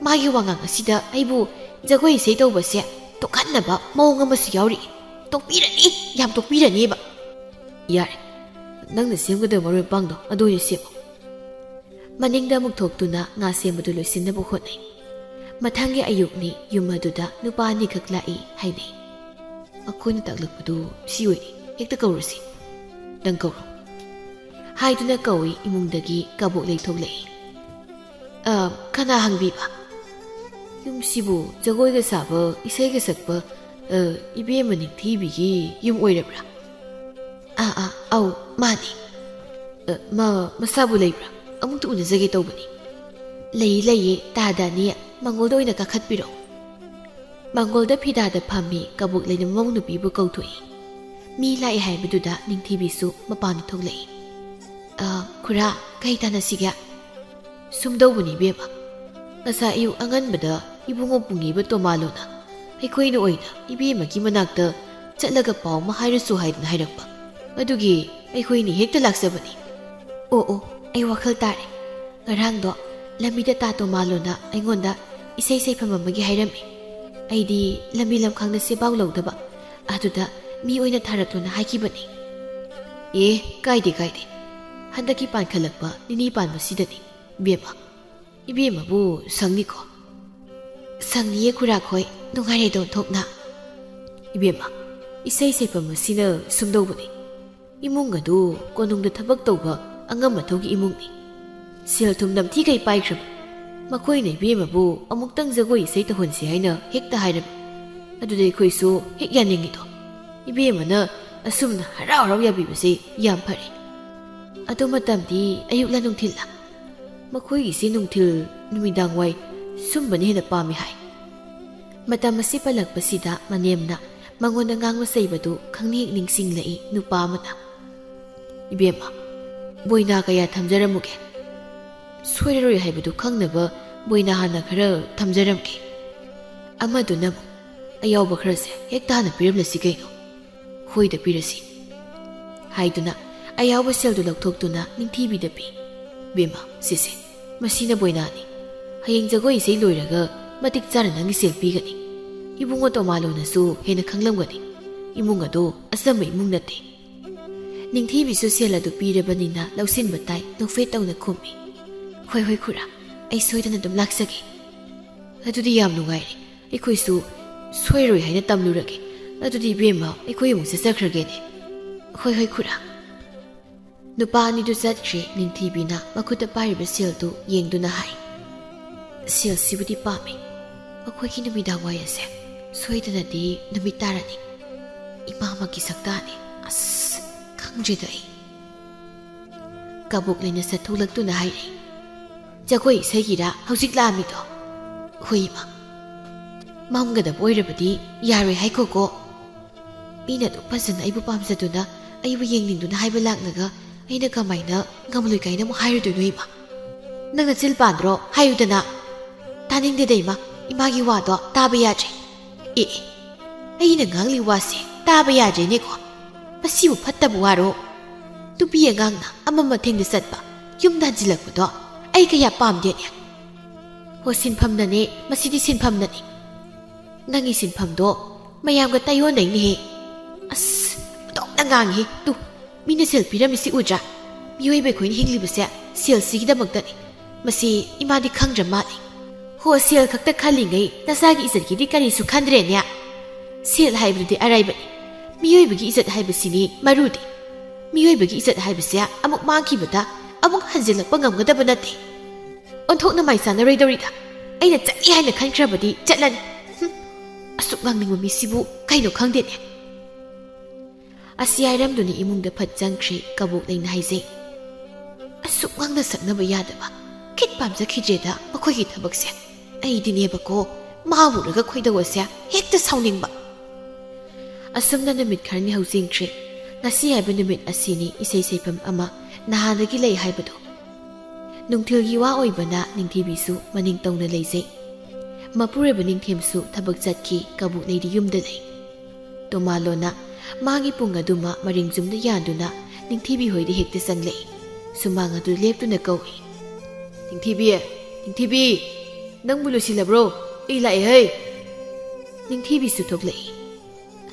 A: ꯃꯥꯒꯤ ꯋꯥꯉꯥꯡ ꯑꯁꯤꯗ ꯑꯩꯕꯨ ꯖꯒꯣꯏ ꯏꯁꯩ ꯇꯧꯕꯁꯦ ꯇꯣꯛꯍꯟꯅꯕ ꯃꯑꯣꯡ ꯑꯃꯁꯨ ꯌꯥꯎꯔꯤ. ꯇꯣꯛꯄꯤꯔꯅꯤ, ꯌꯥꯝ ꯇꯣꯛꯄꯤꯔꯅꯤꯕ. ꯌꯥꯔꯦ, ꯅꯪꯅ ꯁꯦꯝꯒꯗꯕ ꯃꯔꯣꯏ ꯃꯄꯥꯡꯗꯣ ꯑꯗꯨ ꯑꯣꯏꯅ ꯁꯦꯝꯃꯣ. ꯃꯅꯤꯡꯗ ꯑꯃꯨꯛ ꯊꯣꯛꯇꯨꯅ ꯉꯥ ꯁꯦꯝꯕꯗꯨ ꯂꯣꯏꯁꯤꯟꯅꯕ ꯍꯣꯠꯅꯩ. ꯃꯊꯪꯒꯤ ꯑꯌꯨꯛꯅꯤ. ꯌꯨꯝ ꯑꯗꯨꯗ ꯅꯨꯄꯥ ꯑꯅꯤꯈꯛ ꯂꯥꯛꯏ ꯍꯥꯏꯅꯩ. ꯑꯩꯈꯣꯏꯅ ꯇꯥꯛꯂꯛꯄꯗꯨ ꯁꯤ ꯑꯣꯏꯅꯤ. ꯍꯦꯛꯇ ꯀꯧꯔꯁꯤ. ꯅꯪ ꯀꯧꯔꯣ. ꯍꯥꯏꯗꯨꯅ ꯀꯧꯏ. ꯏꯃꯨꯡꯗꯒꯤ ꯀꯕꯣꯛ ꯂꯩꯊꯣꯛꯂꯛꯏ. ꯀꯅꯥ ꯍꯪꯕꯤꯕ? ꯌꯨꯝꯁꯤꯕꯨ ꯖꯒꯣꯏꯒ ꯁꯥꯕ ꯏꯁꯩꯒ ꯁꯛꯄ ꯏꯕꯦꯝꯃ ꯅꯤꯡꯊꯤꯕꯤꯒꯤ ꯌꯨꯝ ꯑꯣꯏꯔꯕ꯭ꯔꯥ? ꯑꯧ ꯃꯥꯅꯤ. ꯃꯁꯥꯕꯨ ꯂꯩꯕ꯭ꯔꯥ? ꯑꯃꯨꯛꯇ ꯎꯅꯖꯒꯦ ꯇꯧꯕꯅꯤ. ꯂꯩꯌꯦ, ꯇꯥꯗꯅꯤ. ꯃꯥꯡꯒꯣꯜꯗ ꯑꯣꯏꯅ ꯀꯥꯈꯠꯄꯤꯔꯣ. ꯃꯥꯡꯒꯣꯜꯗ ꯐꯤꯗꯥꯗ ꯐꯝꯃꯤ. ꯀꯕꯣꯛ ꯂꯩꯅ ꯃꯃꯧ ꯅꯨꯄꯤꯕꯨ ꯀꯧꯊꯣꯛꯏ. ꯃꯤ ꯂꯥꯛꯑꯦ ꯍꯥꯏꯕꯗꯨꯗ ꯅꯤꯡꯊꯤꯕꯤꯁꯨ ꯃꯄꯥꯟꯗ ꯊꯣꯛꯂꯛꯏ. ꯈꯨꯔꯥ, ꯀꯩ ꯇꯥꯟꯅꯁꯤꯒꯦ? ꯁꯨꯝꯗꯧꯕꯅꯤ ꯏꯕꯦꯝꯃ. ꯉꯁꯥꯏ ꯑꯌꯨꯛ ꯑꯉꯟꯕꯗ ꯏꯕꯨꯡꯉꯣ ꯄꯨꯡꯉꯤꯕ ꯇꯣꯃꯥꯂꯣꯅ ꯑꯩꯈꯣꯏꯅ ꯑꯣꯏꯅ ꯏꯕꯦꯝꯃꯒꯤ ꯃꯅꯥꯛꯇ ꯆꯠꯂꯒ ꯄꯥꯎ ꯑꯃ ꯍꯥꯏꯔꯁꯨ ꯍꯥꯏꯗꯅ ꯍꯥꯏꯔꯛꯄ. ꯑꯗꯨꯒꯤ ꯑꯩꯈꯣꯏꯅꯤ ꯍꯦꯛꯇ ꯂꯥꯛꯆꯕꯅꯤ. ꯑꯣ, ꯑꯩ ꯋꯥꯈꯜ ꯇꯥꯔꯦ. ꯉꯔꯥꯡꯗꯣ ꯂꯝꯕꯤꯗ ꯇꯥ ꯇꯣꯃꯥꯂꯣꯅ ꯑꯩꯉꯣꯟꯗ ꯏꯁꯩ ꯁꯩꯐꯝ ꯑꯃꯒꯤ ꯍꯥꯏꯔꯝꯃꯤ. ꯑꯩꯗꯤ ꯂꯝꯕꯤ ꯂꯝꯈꯥꯡꯗ ꯁꯦꯄꯥꯎ ꯂꯧꯗꯕ. ꯑꯗꯨꯗ ꯃꯤ ꯑꯣꯏꯅ ꯊꯥꯔꯛꯂꯣꯅ ꯍꯥꯏꯈꯤꯕꯅꯤ. ꯀꯥꯏꯗꯦ. ꯍꯟꯗꯛꯀꯤ ꯄꯥꯟꯈꯠꯂꯛꯄ ꯅꯤꯅꯤ ꯄꯥꯟꯕꯁꯤꯗꯅꯤ. ꯏꯕꯦꯝꯃꯕꯨ ꯁꯪꯅꯤꯀꯣ? ꯁꯪꯅꯤꯌꯦ ꯈꯨꯔꯥꯈꯣꯏ. ꯅꯨꯡꯉꯥꯏꯔꯦꯗꯣ ꯊꯣꯛꯅ. ꯏꯕꯦꯝꯃ, ꯏꯁꯩ ꯁꯩꯐꯝ ꯑꯁꯤꯅ ꯁꯨꯝꯗꯧꯕꯅꯤ. ꯏꯃꯨꯡ ꯑꯗꯨ ꯀꯣꯅꯨꯡꯗ ꯊꯕꯛ ꯇꯧꯕ ꯑꯉꯝ ꯑꯊꯧꯒꯤ ꯏꯃꯨꯡꯅꯤ. ꯁꯦꯜ ꯊꯨꯝ ꯅꯝꯊꯤꯈꯩ ꯄꯥꯏꯈ꯭ꯔꯕ. ꯃꯈꯣꯏꯅ ꯏꯕꯦꯝꯃꯕꯨ ꯑꯃꯨꯛꯇꯪ ꯖꯒꯣꯏ ꯏꯁꯩ ꯇꯧꯍꯟꯁꯤ ꯍꯥꯏꯅ ꯍꯦꯛꯇ ꯍꯥꯏꯔꯝꯃꯤ. ꯑꯗꯨꯗ ꯑꯩꯈꯣꯏꯁꯨ ꯍꯦꯛ ꯌꯥꯅꯤꯡꯉꯤꯗꯣ. ꯏꯕꯦꯝꯃꯅ ꯑꯁꯨꯝꯅ ꯍꯔꯥꯎ ꯌꯥꯕꯤꯕꯁꯤ ꯌꯥꯝ ꯐꯔꯦ. ꯑꯗꯨ ꯃꯇꯝꯗꯤ ꯑꯌꯨꯛꯂ ꯅꯨꯡꯊꯤꯜꯂ? ꯃꯈꯣꯏꯒꯤꯁꯤ ꯅꯨꯡꯊꯤꯜ ꯅꯨꯃꯤꯗꯥꯡꯋꯥꯏ ꯁꯨꯝꯕꯅ ꯍꯦꯟꯅ ꯄꯥꯝꯃꯤ ꯍꯥꯏ. ꯃꯇꯝ ꯑꯁꯤ ꯄꯜꯂꯛꯄꯁꯤꯗ ꯃꯅꯦꯝꯅ ꯃꯉꯣꯟꯗ ꯉꯥꯡꯕ ꯆꯩꯕꯗꯨ ꯈꯪꯅꯤꯡ ꯅꯤꯡꯁꯤꯡꯂꯛꯏ ꯅꯨꯄꯥ ꯑꯃꯅ. ꯏꯕꯦꯝꯃ, ꯕꯣꯏꯅꯥ ꯀꯌꯥ ꯊꯝꯖꯔꯝꯃꯨꯒꯦ? ꯁꯣꯏꯔꯔꯣꯏ ꯍꯥꯏꯕꯗꯨ ꯈꯪꯅꯕ ꯕꯣꯏꯅꯥ ꯍꯥꯟꯅ ꯈꯔ ꯊꯝꯖꯔꯝꯒꯦ. ꯑꯃꯗꯨꯅ ꯑꯌꯥꯎꯕ ꯈꯔꯁꯦ ꯍꯦꯛꯇ ꯍꯥꯟꯅ ꯄꯤꯔꯝꯂꯁꯤ ꯀꯩꯅꯣ? ꯍꯣꯏꯗ ꯄꯤꯔꯁꯤ. ꯍꯥꯏꯗꯨꯅ ꯑꯌꯥꯎꯕ ꯁꯦꯜꯗꯨ ꯂꯧꯊꯣꯛꯇꯨꯅ ꯅꯤꯡꯊꯤꯕꯤꯗ ꯄꯤ. ꯏꯕꯦꯝꯃ, ꯁꯤꯁꯦ ꯃꯁꯤꯅ ꯕꯣꯏꯅꯥꯅꯤ. ꯍꯌꯦꯡ ꯖꯒꯣꯏ ꯏꯁꯩ ꯂꯣꯏꯔꯒ ꯃꯇꯤꯛ ꯆꯥꯅ ꯅꯪꯒꯤ ꯁꯦꯜ ꯄꯤꯒꯅꯤ. ꯏꯕꯨꯡꯉꯣ ꯇꯣꯃꯥꯂꯣꯅꯁꯨ ꯍꯦꯟꯅ ꯈꯪꯂꯝꯒꯅꯤ. ꯏꯃꯨꯡ ꯑꯗꯣ ꯑꯆꯝꯕ ꯏꯃꯨꯡ ꯅꯠꯇꯦ. ꯅꯤꯡꯊꯤꯕꯤꯁꯨ ꯁꯦꯜ ꯑꯗꯨ ꯄꯤꯔꯕꯅꯤꯅ ꯂꯧꯁꯤꯟꯕ ꯇꯥꯏ. ꯅꯣꯛꯐꯦꯠ ꯇꯧꯅ ꯈꯨꯝꯃꯤ. ꯍꯣꯏ ꯈꯨꯔꯥ, ꯑꯩ ꯁꯣꯏꯗꯅ ꯑꯗꯨꯝ ꯂꯥꯛꯆꯒꯦ. ꯑꯗꯨꯗꯤ ꯌꯥꯝ ꯅꯨꯡꯉꯥꯏꯔꯦ. ꯑꯩꯈꯣꯏꯁꯨ ꯁꯣꯏꯔꯣꯏ ꯍꯥꯏꯅ ꯇꯝꯂꯨꯔꯒꯦ. ꯑꯗꯨꯗꯤ ꯏꯕꯦꯝꯃ, ꯑꯩꯈꯣꯏ ꯑꯃꯨꯛ ꯆꯠꯆꯈ꯭ꯔꯒꯦꯅꯦ. ꯍꯣꯏ ꯈꯨꯔꯥ. ꯅꯨꯄꯥ ꯑꯅꯤꯗꯨ ꯆꯠꯈ꯭ꯔꯦ. ꯅꯤꯡꯊꯤꯕꯤꯅ ꯃꯈꯨꯠꯇ ꯄꯥꯏꯔꯤꯕ ꯁꯦꯜꯗꯨ ꯌꯦꯡꯗꯨꯅ ꯍꯥꯏ. ꯁꯦꯜꯁꯤꯕꯨꯗꯤ ꯄꯥꯝꯃꯤ. ꯑꯩꯈꯣꯏꯒꯤ ꯅꯨꯃꯤꯗꯥꯡ ꯋꯥꯏ ꯑꯁꯦ ꯁꯣꯏꯗꯅꯗꯤ ꯅꯨꯃꯤꯠ ꯇꯥꯔꯅꯤ ꯏꯃꯥꯃꯛꯀꯤ ꯁꯛꯇꯥꯅꯤ ꯑꯁ ꯈꯪꯗ꯭ꯔꯦꯗ ꯑꯩ ꯀꯕꯣꯛ ꯂꯩꯅ ꯆꯠꯊꯣꯛꯂꯛꯇꯨꯅ ꯍꯥꯏꯔꯛꯏ ꯖꯒꯣꯏ ꯏꯁꯩꯒꯤꯔꯥ ꯍꯧꯖꯤꯛ ꯂꯥꯛꯑꯝꯃꯤꯗꯣ ꯍꯣꯏ ꯏꯃꯥ ꯃꯝꯒꯗꯕ ꯑꯣꯏꯔꯕꯗꯤ ꯌꯥꯔꯣꯏ ꯍꯥꯏꯈꯣꯀꯣ ꯃꯤꯅ ꯑꯗꯨꯛ ꯐꯖꯅ ꯑꯩꯕꯨ ꯄꯥꯝꯖꯗꯨꯅ ꯑꯩꯕꯨ ꯌꯦꯡꯅꯤꯡꯗꯨꯅ ꯍꯥꯏꯕ ꯂꯥꯛꯂꯒ ꯑꯩꯅ ꯀꯃꯥꯏꯅ ꯉꯝꯂꯣꯏ ꯀꯥꯏꯅ ꯑꯃꯨꯛ ꯍꯥꯏꯔꯨꯗꯣꯏꯅꯣ ꯏꯃꯥ ꯅꯪꯅ ꯆꯤꯜ ꯄꯥꯟꯗ꯭ꯔꯣ ꯍꯥꯏꯌꯨꯗꯅ ꯇꯥꯅꯤꯡꯗꯦꯗ ꯏꯃꯥꯒꯤ ꯋꯥꯗꯣ ꯇꯥꯕ ꯌꯥꯗ꯭ꯔꯦ ꯑꯦ ꯑꯩꯅ ꯉꯥꯡꯂꯤ ꯋꯥꯁꯦ ꯇꯥꯕ ꯌꯥꯗ꯭ꯔꯦꯅꯦꯀꯣ ꯃꯁꯤꯕꯨ ꯐꯠꯇꯕ ꯋꯥꯔꯣ ꯅꯨꯄꯤ ꯑꯉꯥꯡꯅ ꯑꯃꯝ ꯑꯊꯦꯡꯗ ꯆꯠꯄ ꯌꯨꯝꯗ ꯍꯟꯖꯤꯜꯂꯛꯄꯗꯣ ꯑꯩ ꯀꯌꯥ ꯄꯥꯝꯗꯦꯅꯦ ꯍꯣ ꯁꯤꯟꯐꯝꯅꯅꯦ ꯃꯁꯤꯗꯤ ꯁꯤꯟꯐꯝꯅꯅꯤ ꯅꯪꯒꯤ ꯁꯤꯟꯐꯝꯗꯣ ꯃꯌꯥꯝꯒ ꯇꯥꯏꯌꯣꯟꯅꯩꯅꯦꯍꯦ ꯑꯁ ꯑꯗꯣꯝꯅ ꯉꯥꯡꯉꯤ ꯇꯨ ꯃꯤꯅ ꯁꯦꯜ ꯄꯤꯔꯝꯃꯤꯁꯤ ꯎꯗ꯭ꯔꯥ ꯃꯤꯑꯣꯏꯕ ꯑꯩꯈꯣꯏꯅ ꯍꯤꯡꯂꯤꯕꯁꯦ ꯁꯦꯜꯁꯤꯒꯤꯗꯃꯛꯇꯅꯤ ꯃꯁꯤ ꯏꯃꯥꯗꯤ ꯈꯪꯗ꯭ꯔ ꯃꯥꯜꯂꯤ ꯍꯣ ꯁꯦꯜ ꯈꯛꯇ ꯈꯜꯂꯤꯉꯩ ꯅꯁꯥꯒꯤ ꯏꯖꯠꯀꯤꯗꯤ ꯀꯔꯤꯁꯨ ꯈꯟꯗ꯭ꯔꯦꯅꯦ ꯁꯦꯜ ꯍꯥꯏꯕꯗꯨꯗꯤ ꯑꯔꯥꯏꯕꯅꯤ ꯃꯤꯑꯣꯏꯕꯒꯤ ꯏꯖꯠ ꯍꯥꯏꯕꯁꯤꯅꯤ ꯃꯔꯨꯗꯤ ꯃꯤꯑꯣꯏꯕꯒꯤ ꯏꯖꯠ ꯍꯥꯏꯕꯁꯦ ꯑꯃꯨꯛ ꯃꯥꯡꯈꯤꯕꯗ ꯑꯃꯨꯛ ꯍꯟꯖꯤꯜꯂꯛꯄ ꯉꯝꯒꯗꯕ ꯅꯠꯇꯦ ꯑꯣꯟꯊꯣꯛꯅ ꯃꯥꯏ ꯆꯥꯅꯔꯣꯏꯗꯧꯔꯤꯗ ꯑꯩꯅ ꯆꯠꯂꯤ ꯍꯥꯏꯅ ꯈꯟꯈ꯭ꯔꯕꯗꯤ ꯆꯠꯂꯅꯤ ꯑꯁꯨꯛ ꯉꯥꯡꯅꯤꯡꯕ ꯃꯤꯁꯤꯕꯨ ꯀꯩꯅꯣ ꯈꯪꯗꯦꯅꯦ ꯑꯁꯤ ꯍꯥꯏꯔꯝꯗꯨꯅ ꯏꯃꯨꯡꯗ ꯐꯠ ꯆꯪꯈ꯭ꯔꯦ ꯀꯕꯣꯛ ꯂꯩꯅ ꯍꯥꯏꯖꯩ ꯑꯁꯨꯛ ꯉꯥꯡꯅ ꯁꯛꯅꯕ ꯌꯥꯗꯕ ꯈꯤꯠ ꯄꯥꯝꯖꯈꯤꯗ꯭ꯔꯦꯗ ꯃꯈꯣꯏꯒꯤ ꯊꯕꯛꯁꯦ ꯑꯩꯗꯤꯅꯦꯕꯀꯣ ꯃꯥꯕꯨꯔꯒ ꯈꯣꯏꯗꯧꯁꯦ ꯍꯦꯛꯇ ꯁꯥꯎꯅꯤꯡꯕ ꯑꯁꯨꯝꯅ ꯅꯨꯃꯤꯠ ꯈꯔꯅꯤ ꯍꯧꯖꯤꯟꯈ꯭ꯔꯦ ꯉꯁꯤ ꯍꯥꯏꯕ ꯅꯨꯃꯤꯠ ꯑꯁꯤꯅꯤ ꯏꯁꯩ ꯁꯩꯐꯝ ꯑꯃ ꯅꯍꯥꯟꯗꯒꯤ ꯂꯩ ꯍꯥꯏꯕꯗꯣ ꯅꯨꯡꯊꯤꯜꯒꯤ ꯋꯥ ꯑꯣꯏꯕꯅ ꯅꯤꯡꯊꯤꯕꯤꯁꯨ ꯃꯅꯤꯡ ꯇꯧꯅ ꯂꯩꯖꯩ ꯃꯄꯨꯔꯣꯏꯕ ꯅꯤꯡꯊꯦꯝꯁꯨ ꯊꯕꯛ ꯆꯠꯈꯤ ꯀꯕꯣꯛ ꯂꯩꯗꯤ ꯌꯨꯝꯗ ꯂꯩ ꯇꯣꯃꯥꯂꯣꯅ ꯃꯥꯒꯤ ꯄꯨꯡ ꯑꯗꯨꯃ ꯃꯔꯤꯡꯖꯨꯝꯗ ꯌꯥꯟꯗꯨꯅ ꯅꯤꯡꯊꯤꯕꯤ ꯍꯣꯏꯗ ꯍꯦꯛꯇ ꯆꯪꯂꯛꯏ ꯁꯨꯃꯥꯡ ꯑꯗꯨ ꯂꯦꯞꯇꯨꯅ ꯀꯧꯏ ꯅꯤꯡꯊꯤꯕꯤ ꯅꯪꯕꯨ ꯂꯣꯏꯁꯤꯜꯂꯕ꯭ꯔꯣ ꯑꯩ ꯂꯥꯛꯑꯦ ꯅꯤꯡꯊꯤꯕꯤꯁꯨ ꯊꯣꯛꯂꯛꯏ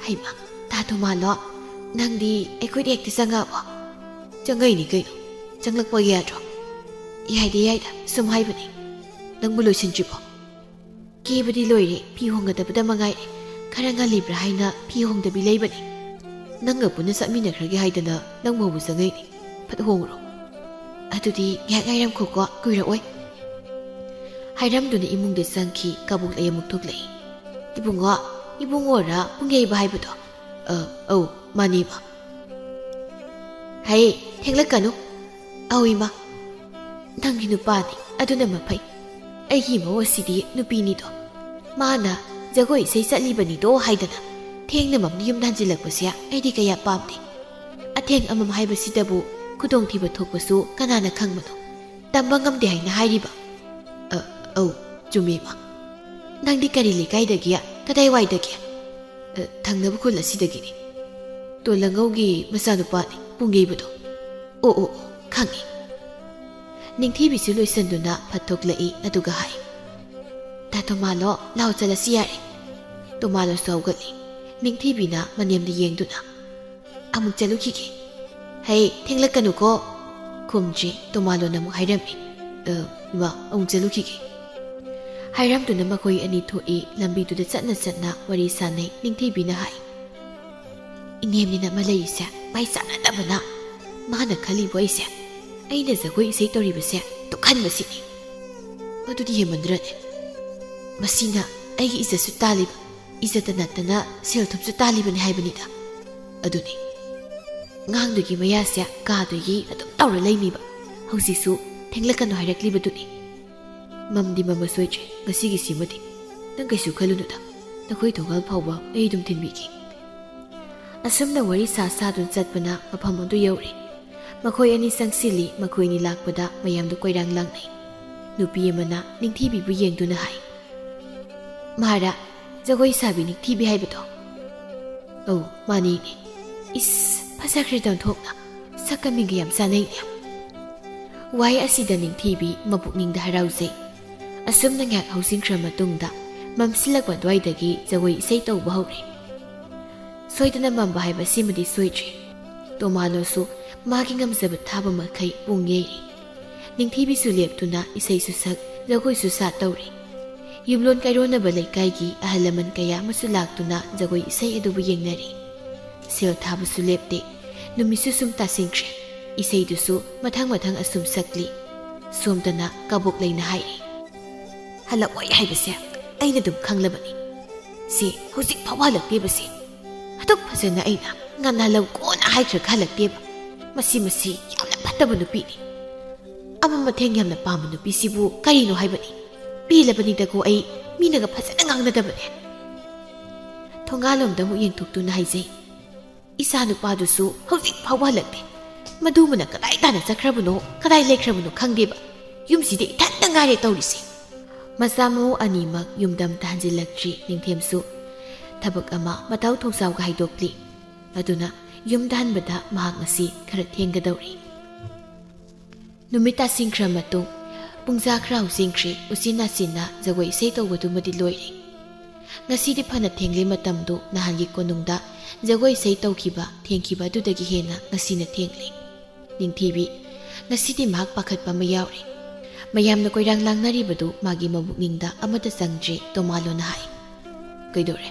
A: ꯍꯩꯃ ꯇꯥ ꯇꯣꯃꯥꯂꯣ ꯅꯪꯗꯤ ꯑꯩꯈꯣꯏꯗ ꯍꯦꯛꯇ ꯆꯪꯉꯛꯑꯕꯣ ꯆꯪꯉꯛꯏꯅꯤ ꯀꯩꯅꯣ ꯆꯪꯂꯛꯄ ꯌꯥꯗ꯭ꯔꯣ ꯌꯥꯏꯗ ꯁꯨꯝ ꯍꯥꯏꯕꯅꯤ ꯅꯪꯕꯨ ꯂꯣꯏꯁꯤꯟꯗ꯭ꯔꯤꯕꯣ ꯀꯦꯕꯗꯤ ꯂꯣꯏꯔꯦ ꯐꯤ ꯍꯣꯡꯒꯗꯕꯗ ꯃꯉꯥꯏꯔꯦ ꯈꯔ ꯉꯜꯂꯤꯕ꯭ꯔꯥ ꯍꯥꯏꯅ ꯐꯤ ꯍꯣꯡꯗꯕꯤ ꯂꯩꯕꯅꯤ ꯅꯪꯒ ꯄꯨꯟꯅ ꯆꯠꯃꯤꯟꯅꯈ꯭ꯔꯒꯦ ꯍꯥꯏꯗꯅ ꯅꯪ ꯐꯥꯎꯕ ꯆꯪꯉꯛꯏꯅꯤ ꯐꯠ ꯍꯣꯡꯉꯨꯔꯣ ꯑꯗꯨꯗꯤ ꯉꯥꯏꯍꯥꯛ ꯉꯥꯏꯔꯝꯈꯣꯀꯣ ꯀꯨꯏꯔꯛꯑꯣꯏ ꯍꯥꯏꯔꯝꯗꯨꯅ ꯏꯃꯨꯡꯗ ꯆꯪꯈꯤ ꯀꯕꯣꯛ ꯂꯩ ꯑꯃꯨꯛ ꯊꯣꯛꯂꯛꯏ ꯏꯕꯨꯡꯉꯣꯔ ꯄꯨꯡ ꯌꯩꯕ ꯍꯥꯏꯕꯗꯣ ꯑꯧ ꯃꯥꯅꯦꯕ ꯍꯩ ꯊꯦꯡꯂꯛꯀꯅꯨ ꯑꯧ ꯏꯃꯥ ꯅꯪꯒꯤ ꯅꯨꯄꯥꯅꯤ ꯑꯗꯨꯅ ꯃꯐꯩ ꯑꯩꯒꯤ ꯏꯃꯧ ꯑꯁꯤꯗꯤ ꯅꯨꯄꯤꯅꯤꯗꯣ ꯃꯥꯅ ꯖꯒꯣꯏ ꯏꯁꯩ ꯆꯠꯂꯤꯕꯅꯤꯗꯣ ꯍꯥꯏꯗꯅ ꯊꯦꯡꯅ ꯃꯝꯅ ꯌꯨꯝꯗ ꯍꯟꯖꯤꯜꯂꯛꯄꯁꯦ ꯑꯩꯗꯤ ꯀꯌꯥ ꯄꯥꯝꯗꯦ ꯑꯊꯦꯡ ꯑꯃꯝ ꯍꯥꯏꯕꯁꯤꯗꯕꯨ ꯈꯨꯗꯣꯡꯊꯤꯕ ꯊꯣꯛꯄꯁꯨ ꯀꯅꯥꯅ ꯈꯪꯕꯅꯣ ꯇꯝꯕ ꯉꯝꯗꯦ ꯍꯥꯏꯅ ꯍꯥꯏꯔꯤꯕ ꯑꯧ ꯆꯨꯝꯃꯦꯕ ꯅꯪꯗꯤ ꯀꯔꯤ ꯂꯩꯀꯥꯏꯗꯒꯤ ꯀꯗꯥꯏꯋꯥꯏꯗꯒꯤ ꯊꯪꯅꯕ ꯈꯨꯜ ꯑꯁꯤꯗꯒꯤꯅꯤ ꯇꯣꯜꯂꯉꯧꯒꯤ ꯃꯆꯥꯅꯨꯄꯥꯅꯤ ꯄꯨꯡ ꯌꯩꯕꯗꯣ ꯑꯣ ꯈꯪꯉꯤ ꯅꯤꯡꯊꯤꯕꯤꯁꯨ ꯂꯣꯏꯁꯤꯟꯗꯨꯅ ꯐꯠ ꯊꯣꯛꯂꯛꯏ ꯑꯗꯨꯒ ꯍꯥꯏ ꯇꯥ ꯇꯣꯃꯥꯂꯣ ꯂꯥꯎ ꯆꯠꯂꯁꯤ ꯌꯥꯔꯦ ꯇꯣꯃꯥꯂꯣꯁꯨ ꯍꯧꯒꯠꯂꯤ ꯅꯤꯡꯊꯤꯕꯤꯅ ꯃꯅꯦꯝꯗ ꯌꯦꯡꯗꯨꯅ ꯑꯃꯨꯛ ꯆꯠꯂꯨꯈꯤꯒꯦ ꯍꯩ ꯊꯦꯡꯂꯛꯀꯅꯨꯀꯣ ꯈꯨꯝꯗ꯭ꯔꯤ ꯇꯣꯃꯥꯂꯣꯅ ꯑꯃꯨꯛ ꯍꯥꯏꯔꯝꯃꯤ ꯏꯃꯥ ꯑꯃꯨꯛ ꯆꯠꯂꯨꯈꯤꯒꯦ ꯍꯥꯏꯔꯝꯗꯨꯅ ꯃꯈꯣꯏ ꯑꯅꯤ ꯊꯣꯛꯏ ꯂꯝꯕꯤꯗꯨꯗ ꯆꯠꯅ ꯋꯥꯔꯤ ꯁꯥꯟꯅꯩ ꯅꯤꯡꯊꯤꯕꯤꯅ ꯍꯥꯏ ꯏꯅꯦꯝꯅꯤꯅ ꯑꯃ ꯂꯩꯔꯤꯁꯦ ꯃꯥꯏ ꯆꯥꯟꯅꯗꯕꯅ ꯃꯥꯅ ꯈꯜꯂꯤꯕ ꯑꯩꯅ ꯖꯒꯣꯏ ꯏꯁꯩ ꯇꯧꯔꯤꯕꯁꯦ ꯇꯨꯈꯟꯕꯁꯤꯅꯤ ꯑꯗꯨꯗꯤ ꯍꯦꯃꯟꯗ꯭ꯔꯅꯦ ꯃꯁꯤꯅ ꯑꯩꯒꯤ ꯏꯖꯠꯁꯨ ꯇꯥꯜꯂꯤꯕ ꯏꯖꯠꯇ ꯅꯠꯇꯅ ꯁꯦꯜ ꯊꯨꯝꯁꯨ ꯇꯥꯜꯂꯤꯕꯅꯤ ꯍꯥꯏꯕꯅꯤꯗ ꯑꯗꯨꯅꯤ ꯉꯥꯡꯗꯨꯒꯤ ꯃꯌꯥꯁꯦ ꯀꯥꯗꯨꯒꯤ ꯑꯗꯨꯝ ꯇꯧꯔ ꯂꯩꯅꯤꯕ ꯍꯧꯖꯤꯛꯁꯨ ꯊꯦꯡꯂꯛꯀꯅꯨ ꯍꯥꯏꯔꯛꯂꯤꯕꯗꯨꯅꯤ ꯃꯝꯗꯤ ꯃꯃ ꯁꯣꯏꯗ꯭ꯔꯦ ꯉꯁꯤꯒꯤꯁꯤꯃꯗꯤ ꯅꯪ ꯀꯩꯁꯨ ꯈꯜꯂꯨꯅꯨꯗ ꯅꯈꯣꯏ ꯊꯣꯡꯒꯥꯜ ꯐꯥꯎꯕ ꯑꯩ ꯑꯗꯨꯝ ꯊꯤꯟꯕꯤꯒꯦ ꯑꯁꯨꯝꯅ ꯋꯥꯔꯤ ꯁꯥꯗꯨꯅ ꯆꯠꯄꯅ ꯃꯐꯝ ꯑꯗꯨ ꯌꯧꯔꯦ ꯃꯈꯣꯏ ꯑꯅꯤ ꯆꯪꯁꯤꯜꯂꯤ ꯃꯈꯣꯏꯅꯤ ꯂꯥꯛꯄꯗ ꯃꯌꯥꯝꯗꯨ ꯀꯣꯏꯔꯥꯡ ꯂꯥꯡꯅꯩ ꯅꯨꯄꯤ ꯑꯃꯅ ꯅꯤꯡꯊꯤꯕꯤꯕꯨ ꯌꯦꯡꯗꯨꯅ ꯍꯥꯏ ꯃꯥꯔꯥ ꯖꯒꯣꯏ ꯁꯥꯕꯤ ꯅꯤꯡꯊꯤꯕꯤ ꯍꯥꯏꯕꯗꯣ ꯑꯧ ꯃꯥꯅꯤꯅꯦ ꯏꯁ ꯐꯖꯈ꯭ꯔꯦ ꯗꯣꯟꯊꯣꯛꯅ ꯁꯛꯀ ꯃꯤꯡꯒ ꯌꯥꯝ ꯆꯥꯅꯩꯅꯦ ꯋꯥꯍꯩ ꯑꯁꯤꯗ ꯅꯤꯡꯊꯤꯕꯤ ꯃꯄꯨꯛꯅꯤꯡꯗ ꯍꯔꯥꯎꯖꯩ ꯑꯁꯨꯝꯅ ꯉꯥꯏꯍꯥꯛ ꯍꯧꯖꯤꯟꯈ꯭ꯔ ꯃꯇꯨꯡꯗ ꯃꯝꯁꯤꯜꯂꯛꯄ ꯑꯗꯨꯋꯥꯏꯗꯒꯤ ꯖꯒꯣꯏ ꯏꯁꯩ ꯇꯧꯕ ꯍꯧꯔꯦ ꯁꯣꯏꯗꯅ ꯃꯝꯕ ꯍꯥꯏꯕꯁꯤꯃꯗꯤ ꯁꯣꯏꯗ꯭ꯔꯦ ꯇꯣꯃꯥꯂꯣꯁꯨ ꯃꯥꯒꯤ ꯉꯝꯖꯕ ꯊꯥꯕ ꯃꯈꯩ ꯄꯨꯡ ꯌꯩꯔꯤ ꯅꯤꯡꯊꯤꯕꯤꯁꯨ ꯂꯦꯞꯇꯨꯅ ꯏꯁꯩꯁꯨ ꯁꯛ ꯖꯒꯣꯏꯁꯨ ꯁꯥ ꯇꯧꯔꯤ ꯌꯨꯝꯂꯣꯟ ꯀꯩꯔꯣꯟꯅꯕ ꯂꯩꯀꯥꯏꯒꯤ ꯑꯍꯜ ꯂꯃꯟ ꯀꯌꯥ ꯑꯃꯁꯨ ꯂꯥꯛꯇꯨꯅ ꯖꯒꯣꯏ ꯏꯁꯩ ꯑꯗꯨꯕꯨ ꯌꯦꯡꯅꯔꯤ ꯁꯦꯜ ꯊꯥꯕꯁꯨ ꯂꯦꯞꯇꯦ ꯅꯨꯃꯤꯠꯁꯨ ꯁꯨꯝ ꯇꯥꯁꯤꯟꯈ꯭ꯔꯦ ꯏꯁꯩꯗꯨꯁꯨ ꯃꯊꯪ ꯑꯁꯨꯝ ꯁꯛꯂꯤ ꯁꯣꯝꯗꯅ ꯀꯕꯣꯛ ꯂꯩꯅ ꯍꯥꯏꯔꯤ ꯍꯜꯂꯛꯑꯣꯏ ꯍꯥꯏꯕꯁꯦ ꯑꯩꯅ ꯑꯗꯨꯝ ꯈꯪꯂꯕꯅꯤ ꯁꯤ ꯍꯧꯖꯤꯛ ꯐꯥꯎꯕ ꯍꯜꯂꯛꯇꯦꯕꯁꯤ ꯑꯗꯨꯛ ꯐꯖꯅ ꯑꯩꯅ ꯉꯟꯅ ꯍꯜꯂꯛ ꯀꯣꯟꯅ ꯍꯥꯏꯈ꯭ꯔꯒ ꯍꯜꯂꯛꯇꯦꯕ ꯃꯁꯤ ꯌꯥꯝꯅ ꯐꯠꯇꯕ ꯅꯨꯄꯤꯅꯤ ꯑꯃ ꯃꯊꯦꯡ ꯌꯥꯝꯅ ꯄꯥꯝꯕ ꯅꯨꯄꯤꯁꯤꯕꯨ ꯀꯔꯤꯅꯣ ꯍꯥꯏꯕꯅꯤ ꯄꯦꯜꯂꯕꯅꯤꯗꯀꯣ ꯑꯩ ꯃꯤꯅꯒ ꯐꯖꯅ ꯉꯥꯡꯅꯗꯕꯅꯦ ꯊꯣꯡꯒꯥꯜꯂꯣꯝꯗ ꯑꯃꯨꯛ ꯌꯦꯡꯊꯣꯛꯇꯨꯅ ꯍꯥꯏꯖꯩ ꯏꯆꯥ ꯅꯨꯄꯥꯗꯨꯁꯨ ꯍꯧꯖꯤꯛ ꯐꯥꯎꯕ ꯍꯜꯂꯛꯇꯦ ꯃꯗꯨꯃꯅ ꯀꯗꯥꯏ ꯇꯥꯅ ꯆꯠꯈ꯭ꯔꯕꯅꯣ ꯀꯗꯥꯏ ꯂꯩꯈ꯭ꯔꯕꯅꯣ ꯈꯪꯗꯦꯕ ꯌꯨꯝꯁꯤꯗ ꯏꯊꯟꯇ ꯉꯥꯏꯔꯦ ꯇꯧꯔꯤꯁꯦ ꯃꯆꯥ ꯃꯎ ꯑꯅꯤꯃꯛ ꯌꯨꯝꯗ ꯑꯝꯇ ꯍꯟꯖꯤꯜꯂꯛꯇ꯭ꯔꯤ ꯅꯤꯡꯊꯦꯝꯁꯨ ꯊꯕꯛ ꯑꯃ ꯃꯇꯥꯎ ꯊꯣꯡꯆꯥꯎꯒ ꯍꯥꯏꯗꯣꯛꯂꯤ ꯑꯗꯨꯅ ꯌꯨꯝꯗ ꯍꯟꯕꯗ ꯃꯍꯥꯛ ꯉꯁꯤ ꯈꯔ ꯊꯦꯡꯒꯗꯧꯔꯤ ꯅꯨꯃꯤꯠ ꯇꯥꯁꯤꯟꯈ꯭ꯔ ꯃꯇꯨꯡ ꯄꯨꯡꯖꯥ ꯈꯔ ꯍꯧꯖꯤꯟꯈ꯭ꯔꯦ ꯎꯆꯤꯟ ꯅꯥꯆꯤꯟꯅ ꯖꯒꯣꯏ ꯏꯁꯩ ꯇꯧꯕꯗꯨꯃꯗꯤ ꯂꯣꯏꯔꯦ ꯉꯁꯤꯗꯤ ꯐꯅ ꯊꯦꯡꯂꯤ ꯃꯇꯝꯗꯨ ꯅꯍꯥꯟꯒꯤ ꯀꯣꯅꯨꯡꯗ ꯖꯒꯣꯏ ꯏꯁꯩ ꯇꯧꯈꯤꯕ ꯊꯦꯡꯈꯤꯕ ꯑꯗꯨꯗꯒꯤ ꯍꯦꯟꯅ ꯉꯁꯤꯅ ꯊꯦꯡꯂꯤ ꯅꯤꯡꯊꯤꯕꯤ ꯉꯁꯤꯗꯤ ꯃꯍꯥꯛ ꯄꯥꯈꯠꯄ ꯑꯃ ꯌꯥꯎꯔꯤ ꯃꯌꯥꯝꯅ ꯀꯣꯏꯔꯥꯡ ꯂꯥꯡꯅꯔꯤꯕꯗꯨ ꯃꯥꯒꯤ ꯃꯕꯨꯛꯅꯤꯡꯗ ꯑꯃꯠꯇ ꯆꯪꯗ꯭ꯔꯦ ꯇꯣꯃꯥꯂꯣꯅ ꯍꯥꯏ ꯀꯩꯗꯧꯔꯦ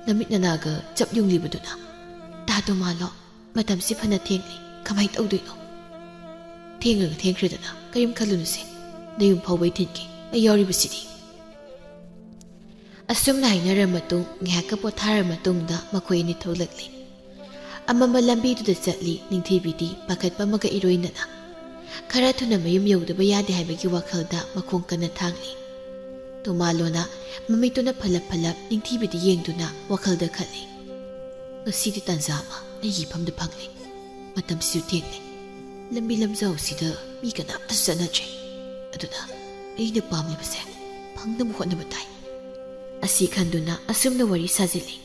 A: ꯅꯃꯤꯠ ꯅꯅꯥꯒ ꯆꯞ ꯌꯨꯡꯂꯤꯕꯗꯨꯅ ꯇꯥ ꯇꯣꯃꯥꯂꯣ ꯃꯇꯝꯁꯤ ꯐꯅ ꯊꯦꯡꯂꯤ ꯀꯃꯥꯏꯅ ꯇꯧꯗꯣꯏꯅꯣ ꯊꯦꯡꯉꯒ ꯊꯦꯡꯈ꯭ꯔꯦꯗꯅ ꯀꯔꯤꯝ ꯈꯜꯂꯨꯅꯨꯁꯦ ꯅꯌꯨꯝ ꯐꯥꯎꯕꯩ ꯊꯤꯟꯈꯤ ꯑꯩ ꯌꯥꯎꯔꯤꯕꯁꯤꯗꯤ ꯑꯁꯨꯝꯅ ꯍꯥꯏꯅꯔ ꯃꯇꯨꯡ ꯉꯥꯏꯍꯥꯛꯀ ꯄꯣꯊꯥꯔ ꯃꯇꯨꯡꯗ ꯃꯈꯣꯏ ꯑꯅꯤ ꯊꯣꯛꯂꯛꯂꯤ ꯑꯃꯝꯕ ꯂꯝꯕꯤꯗꯨꯗ ꯆꯠꯂꯤ ꯅꯤꯡꯊꯤꯕꯤꯗꯤ ꯄꯥꯈꯠꯄ ꯑꯃꯒ ꯏꯔꯣꯏꯅꯅ ꯈꯔ ꯊꯨꯅ ꯃꯌꯨꯝ ꯌꯧꯗꯕ ꯌꯥꯗꯦ ꯍꯥꯏꯕꯒꯤ ꯋꯥꯈꯜꯗ ꯃꯈꯣꯡ ꯀꯟꯅ ꯊꯥꯡꯂꯤ ꯇꯣꯃꯥꯂꯣꯅ ꯃꯃꯤꯠꯇꯨꯅ ꯐꯜꯂꯞ ꯅꯤꯡꯊꯤꯕꯤꯗ ꯌꯦꯡꯗꯨꯅ ꯋꯥꯈꯜꯗ ꯈꯜꯂꯤ ꯉꯁꯤꯗꯤ ꯇꯥꯟꯖꯥ ꯑꯃ ꯑꯩꯒꯤ ꯏꯐꯝꯗ ꯐꯪꯂꯤ ꯃꯇꯝꯁꯤꯁꯨ ꯊꯦꯡꯂꯤ ꯂꯝꯕꯤ ꯂꯝꯖꯥꯎꯁꯤꯗ ꯃꯤ ꯀꯅꯥꯝꯇꯁꯨ ꯆꯠꯅꯗ꯭ꯔꯦ ꯑꯗꯨꯅ ꯑꯩꯅ ꯄꯥꯝꯂꯤꯕꯁꯦ ꯐꯪꯅꯕ ꯍꯣꯠꯅꯕ ꯇꯥꯏ ꯑꯁꯤ ꯈꯟꯗꯨꯅ ꯑꯁꯨꯝꯅ ꯋꯥꯔꯤ ꯁꯥꯖꯤꯜꯂꯤ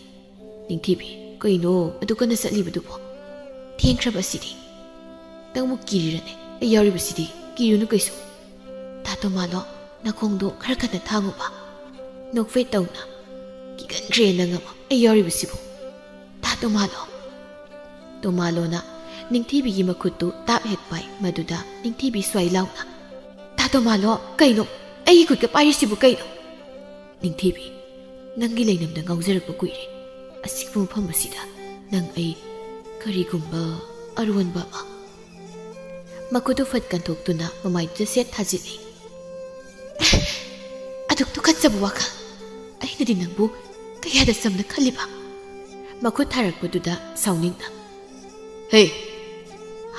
A: ꯅꯤꯡꯊꯤꯕꯤ ꯀꯩꯅꯣ ꯑꯗꯨ ꯀꯟꯅ ꯆꯠꯂꯤꯕꯗꯨꯕꯣ ꯊꯦꯡꯈ꯭ꯔꯕ ꯑꯁꯤꯗꯤ ꯅꯪꯃꯨꯛ ꯀꯤꯔꯤꯔꯅꯦ ꯑꯩ ꯌꯥꯎꯔꯤꯕꯁꯤꯗꯤ ꯀꯤꯔꯨꯅꯨ ꯀꯩꯁꯨ ꯇꯥ ꯇꯣꯃꯥꯂꯣ ꯅꯈꯣꯡꯗꯣ ꯈꯔ ꯀꯟꯅ ꯊꯥꯡꯉꯨꯕ ꯅꯣꯛꯐꯦꯠ ꯇꯧꯅ ꯀꯤꯒꯟꯈ꯭ꯔꯦ ꯅꯪ ꯑꯃ ꯑꯩ ꯌꯥꯎꯔꯤꯕꯁꯤꯕꯨ ꯇꯥ ꯇꯣꯃꯥꯂꯣ ꯇꯣꯃꯥꯂꯣꯅ ꯅꯤꯡꯊꯤꯕꯤꯒꯤ ꯃꯈꯨꯠꯇꯨ ꯇꯥꯞ ꯍꯦꯛ ꯄꯥꯏ ꯃꯗꯨꯗ ꯅꯤꯡꯊꯤꯕꯤ ꯁ꯭ꯋꯥꯏ ꯂꯥꯎꯅ ꯇꯥ ꯇꯣꯃꯥꯂꯣ ꯀꯩꯅꯣ ꯑꯩꯒꯤ ꯈꯨꯠꯀ ꯄꯥꯏꯔꯤꯁꯤꯕꯨ ꯀꯩꯅꯣ ꯅꯤꯡꯊꯤꯕꯤ ꯅꯪꯒꯤ ꯂꯩꯅꯝꯗ ꯉꯥꯎꯖꯔꯛꯄ ꯀꯨꯏꯔꯦ ꯑꯁꯤꯒꯨꯝꯕ ꯃꯐꯝ ꯑꯁꯤꯗ ꯅꯪ ꯑꯩ ꯀꯔꯤꯒꯨꯝꯕ ꯑꯔꯣꯟꯕ ꯑꯃ ꯃꯈꯨꯠꯇꯨ ꯐꯠ ꯀꯟꯊꯣꯛꯇꯨꯅ ꯃꯃꯥꯏꯗꯨꯗ ꯁꯦꯠ ꯊꯥꯖꯤꯜꯂꯤ ꯑꯗꯨꯛ ꯇꯨꯀꯠꯆꯕ ꯋꯥꯈꯜ ꯑꯩꯅꯗꯤ ꯅꯪꯕꯨ ꯀꯌꯥꯗ ꯆꯝꯅ ꯈꯜꯂꯤꯕ ꯃꯈꯨꯠ ꯊꯥꯔꯛꯄꯗꯨꯗ ꯁꯥꯎꯅꯤꯡꯅ ꯍꯦ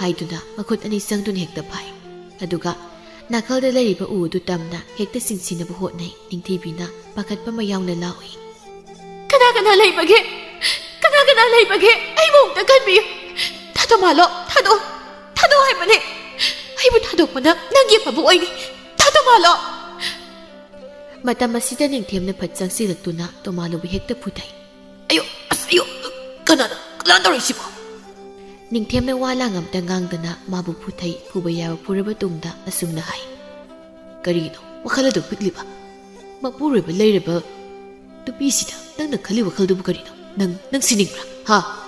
A: ꯍꯥꯏꯗꯨꯅ ꯃꯈꯨꯠ ꯑꯅꯤ ꯆꯪꯗꯨꯅ ꯍꯦꯛꯇ ꯐꯥꯏ ꯑꯗꯨꯒ ꯅꯥꯀꯜꯗ ꯂꯩꯔꯤꯕ ꯎ ꯑꯗꯨ ꯇꯝꯅ ꯍꯦꯛꯇ ꯆꯤꯡꯁꯤꯟꯅꯕ ꯍꯣꯠꯅꯩ ꯅꯤꯡꯊꯤꯕꯤꯅ ꯄꯥꯈꯠꯄ ꯑꯃ ꯌꯥꯎꯅ ꯂꯥꯎꯏ ꯀꯅꯥ ꯂꯩꯕꯒꯦ ꯀꯅꯥ ꯂꯩꯕꯒꯦ ꯑꯩꯕꯨ ꯑꯃꯨꯛꯇ ꯀꯟꯕꯤꯌꯨ ꯇꯥ ꯇꯣꯃꯥꯂꯣ ꯊꯥꯗꯣꯛ ꯍꯥꯏꯕꯅꯦ ꯑꯩꯕꯨ ꯊꯥꯗꯣꯛꯄꯅ ꯅꯪꯒꯤ ꯑꯐꯕ ꯑꯣꯏꯅꯤ ꯇꯥ ꯇꯣꯃꯥꯂꯣ ꯃꯇꯝ ꯑꯁꯤꯗ ꯅꯤꯡꯊꯦꯝꯅ ꯐꯠ ꯆꯪꯁꯤꯜꯂꯛꯇꯨꯅ ꯇꯣꯃꯥꯂꯣꯕꯨ ꯍꯦꯛꯇ ꯐꯨꯊꯩ ꯑꯌꯣ ꯀꯅꯥꯅ ꯇꯧꯔꯤꯁꯤꯕꯣ ꯅꯤꯡꯊꯦꯝꯅ ꯋꯥ ꯂꯥꯡ ꯑꯝꯇ ꯉꯥꯡꯗꯅ ꯃꯥꯕꯨ ꯐꯨꯊꯩ ꯐꯨꯕ ꯌꯥꯕ ꯐꯨꯔꯕ ꯇꯨꯡꯗ ꯑꯁꯨꯝꯅ ꯍꯥꯏ ꯀꯔꯤꯒꯤꯅꯣ ꯋꯥꯈꯜ ꯑꯗꯨ ꯄꯤꯛꯂꯤꯕ ꯃꯄꯨꯔꯣꯏꯕ ꯂꯩꯔꯕ ꯅꯨꯄꯤꯁꯤꯗ ꯅꯪꯅ ꯈꯜꯂꯤ ꯋꯥꯈꯜꯗꯨꯕꯨ ꯀꯔꯤꯅꯣ ꯅꯪ ꯁꯤꯅꯤꯡꯕ꯭ꯔꯥ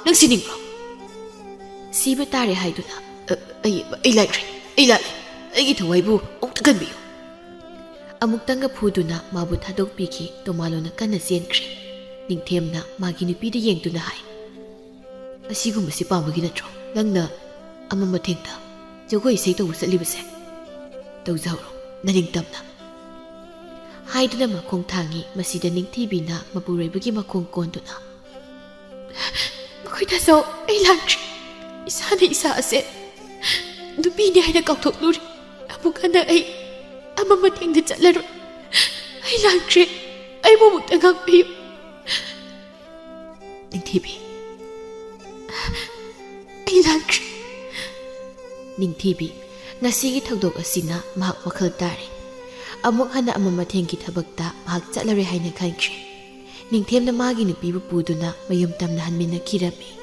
A: ꯅꯪ ꯁꯤꯅꯤꯡꯕ꯭ꯔꯣ ꯁꯤꯕ ꯇꯥꯔꯦ ꯍꯥꯏꯗꯨꯅ ꯑꯩ ꯂꯥꯛꯈ꯭ꯔꯦ ꯑꯩꯒꯤ ꯊꯋꯥꯏꯕꯨ ꯑꯃꯨꯛꯇ ꯀꯟꯕꯤꯌꯨ ꯑꯃꯨꯛꯇꯪꯒ ꯐꯨꯗꯨꯅ ꯃꯥꯕꯨ ꯊꯥꯗꯣꯛꯄꯤꯈꯤ ꯇꯣꯃꯥꯂꯣꯅ ꯀꯟꯅ ꯆꯦꯟꯈ꯭ꯔꯦ ꯅꯤꯡꯊꯦꯝꯅ ꯃꯥꯒꯤ ꯅꯨꯄꯤꯗ ꯌꯦꯡꯗꯨꯅ ꯍꯥꯏ ꯑꯁꯤꯒꯨꯝꯕꯁꯤ ꯄꯥꯝꯕꯒꯤ ꯅꯠꯇ꯭ꯔꯣ ꯅꯪꯅ ꯑꯃꯝꯕ ꯊꯦꯡꯗ ꯖꯒꯣꯏ ꯏꯁꯩ ꯇꯧꯕ ꯆꯠꯂꯤꯕꯁꯦ ꯇꯧꯖꯍꯧꯔꯣ ꯅꯅꯤꯡꯇꯝꯅ ꯍꯥꯏꯗꯨꯅ ꯃꯈꯣꯡ ꯊꯥꯡꯉꯤ ꯃꯁꯤꯗ ꯅꯤꯡꯊꯤꯕꯤꯅ ꯃꯄꯨꯔꯣꯏꯕꯒꯤ ꯃꯈꯣꯡ ꯀꯣꯟꯗꯨꯅ ꯃꯈꯣꯏꯗꯁꯨ ꯑꯩ ꯂꯥꯟꯈ꯭ꯔꯦ ꯏꯁꯥꯅ ꯏꯁꯥ ꯑꯁꯦ ꯅꯨꯄꯤꯅꯤ ꯍꯥꯏꯅ ꯀꯥꯎꯊꯣꯛꯂꯨꯔꯦ ꯑꯃꯨꯛ ꯍꯟꯅ ꯑꯩ ꯑꯃꯝꯕ ꯊꯦꯡꯗ ꯆꯠꯂꯔꯣꯏ ꯑꯩ ꯂꯥꯟꯈ꯭ꯔꯦ ꯑꯩꯕꯨ ꯑꯃꯨꯛꯇ ꯉꯥꯛꯄꯤꯌꯨ ꯅꯤꯡꯊꯤꯕꯤ ꯑꯩ ꯂꯥꯟꯈ꯭ꯔꯦ ꯅꯤꯡꯊꯤꯕꯤ ꯉꯁꯤꯒꯤ ꯊꯧꯗꯣꯛ ꯑꯁꯤꯅ ꯃꯍꯥꯛ ꯋꯥꯈꯜ ꯇꯥꯔꯦ ꯑꯃꯨꯛ ꯍꯟꯅ ꯑꯃꯝꯕ ꯊꯦꯡꯒꯤ ꯊꯕꯛꯇ ꯃꯍꯥꯛ ꯆꯠꯂꯔꯣꯏ ꯍꯥꯏꯅ ꯈꯟꯈ꯭ꯔꯦ ꯅꯤꯡꯊꯦꯝꯅ ꯃꯥꯒꯤ ꯅꯨꯄꯤꯕꯨ ꯄꯨꯗꯨꯅ ꯃꯌꯨꯝ ꯇꯝꯅ ꯍꯟꯃꯤꯟꯅꯈꯤꯔꯝꯃꯤ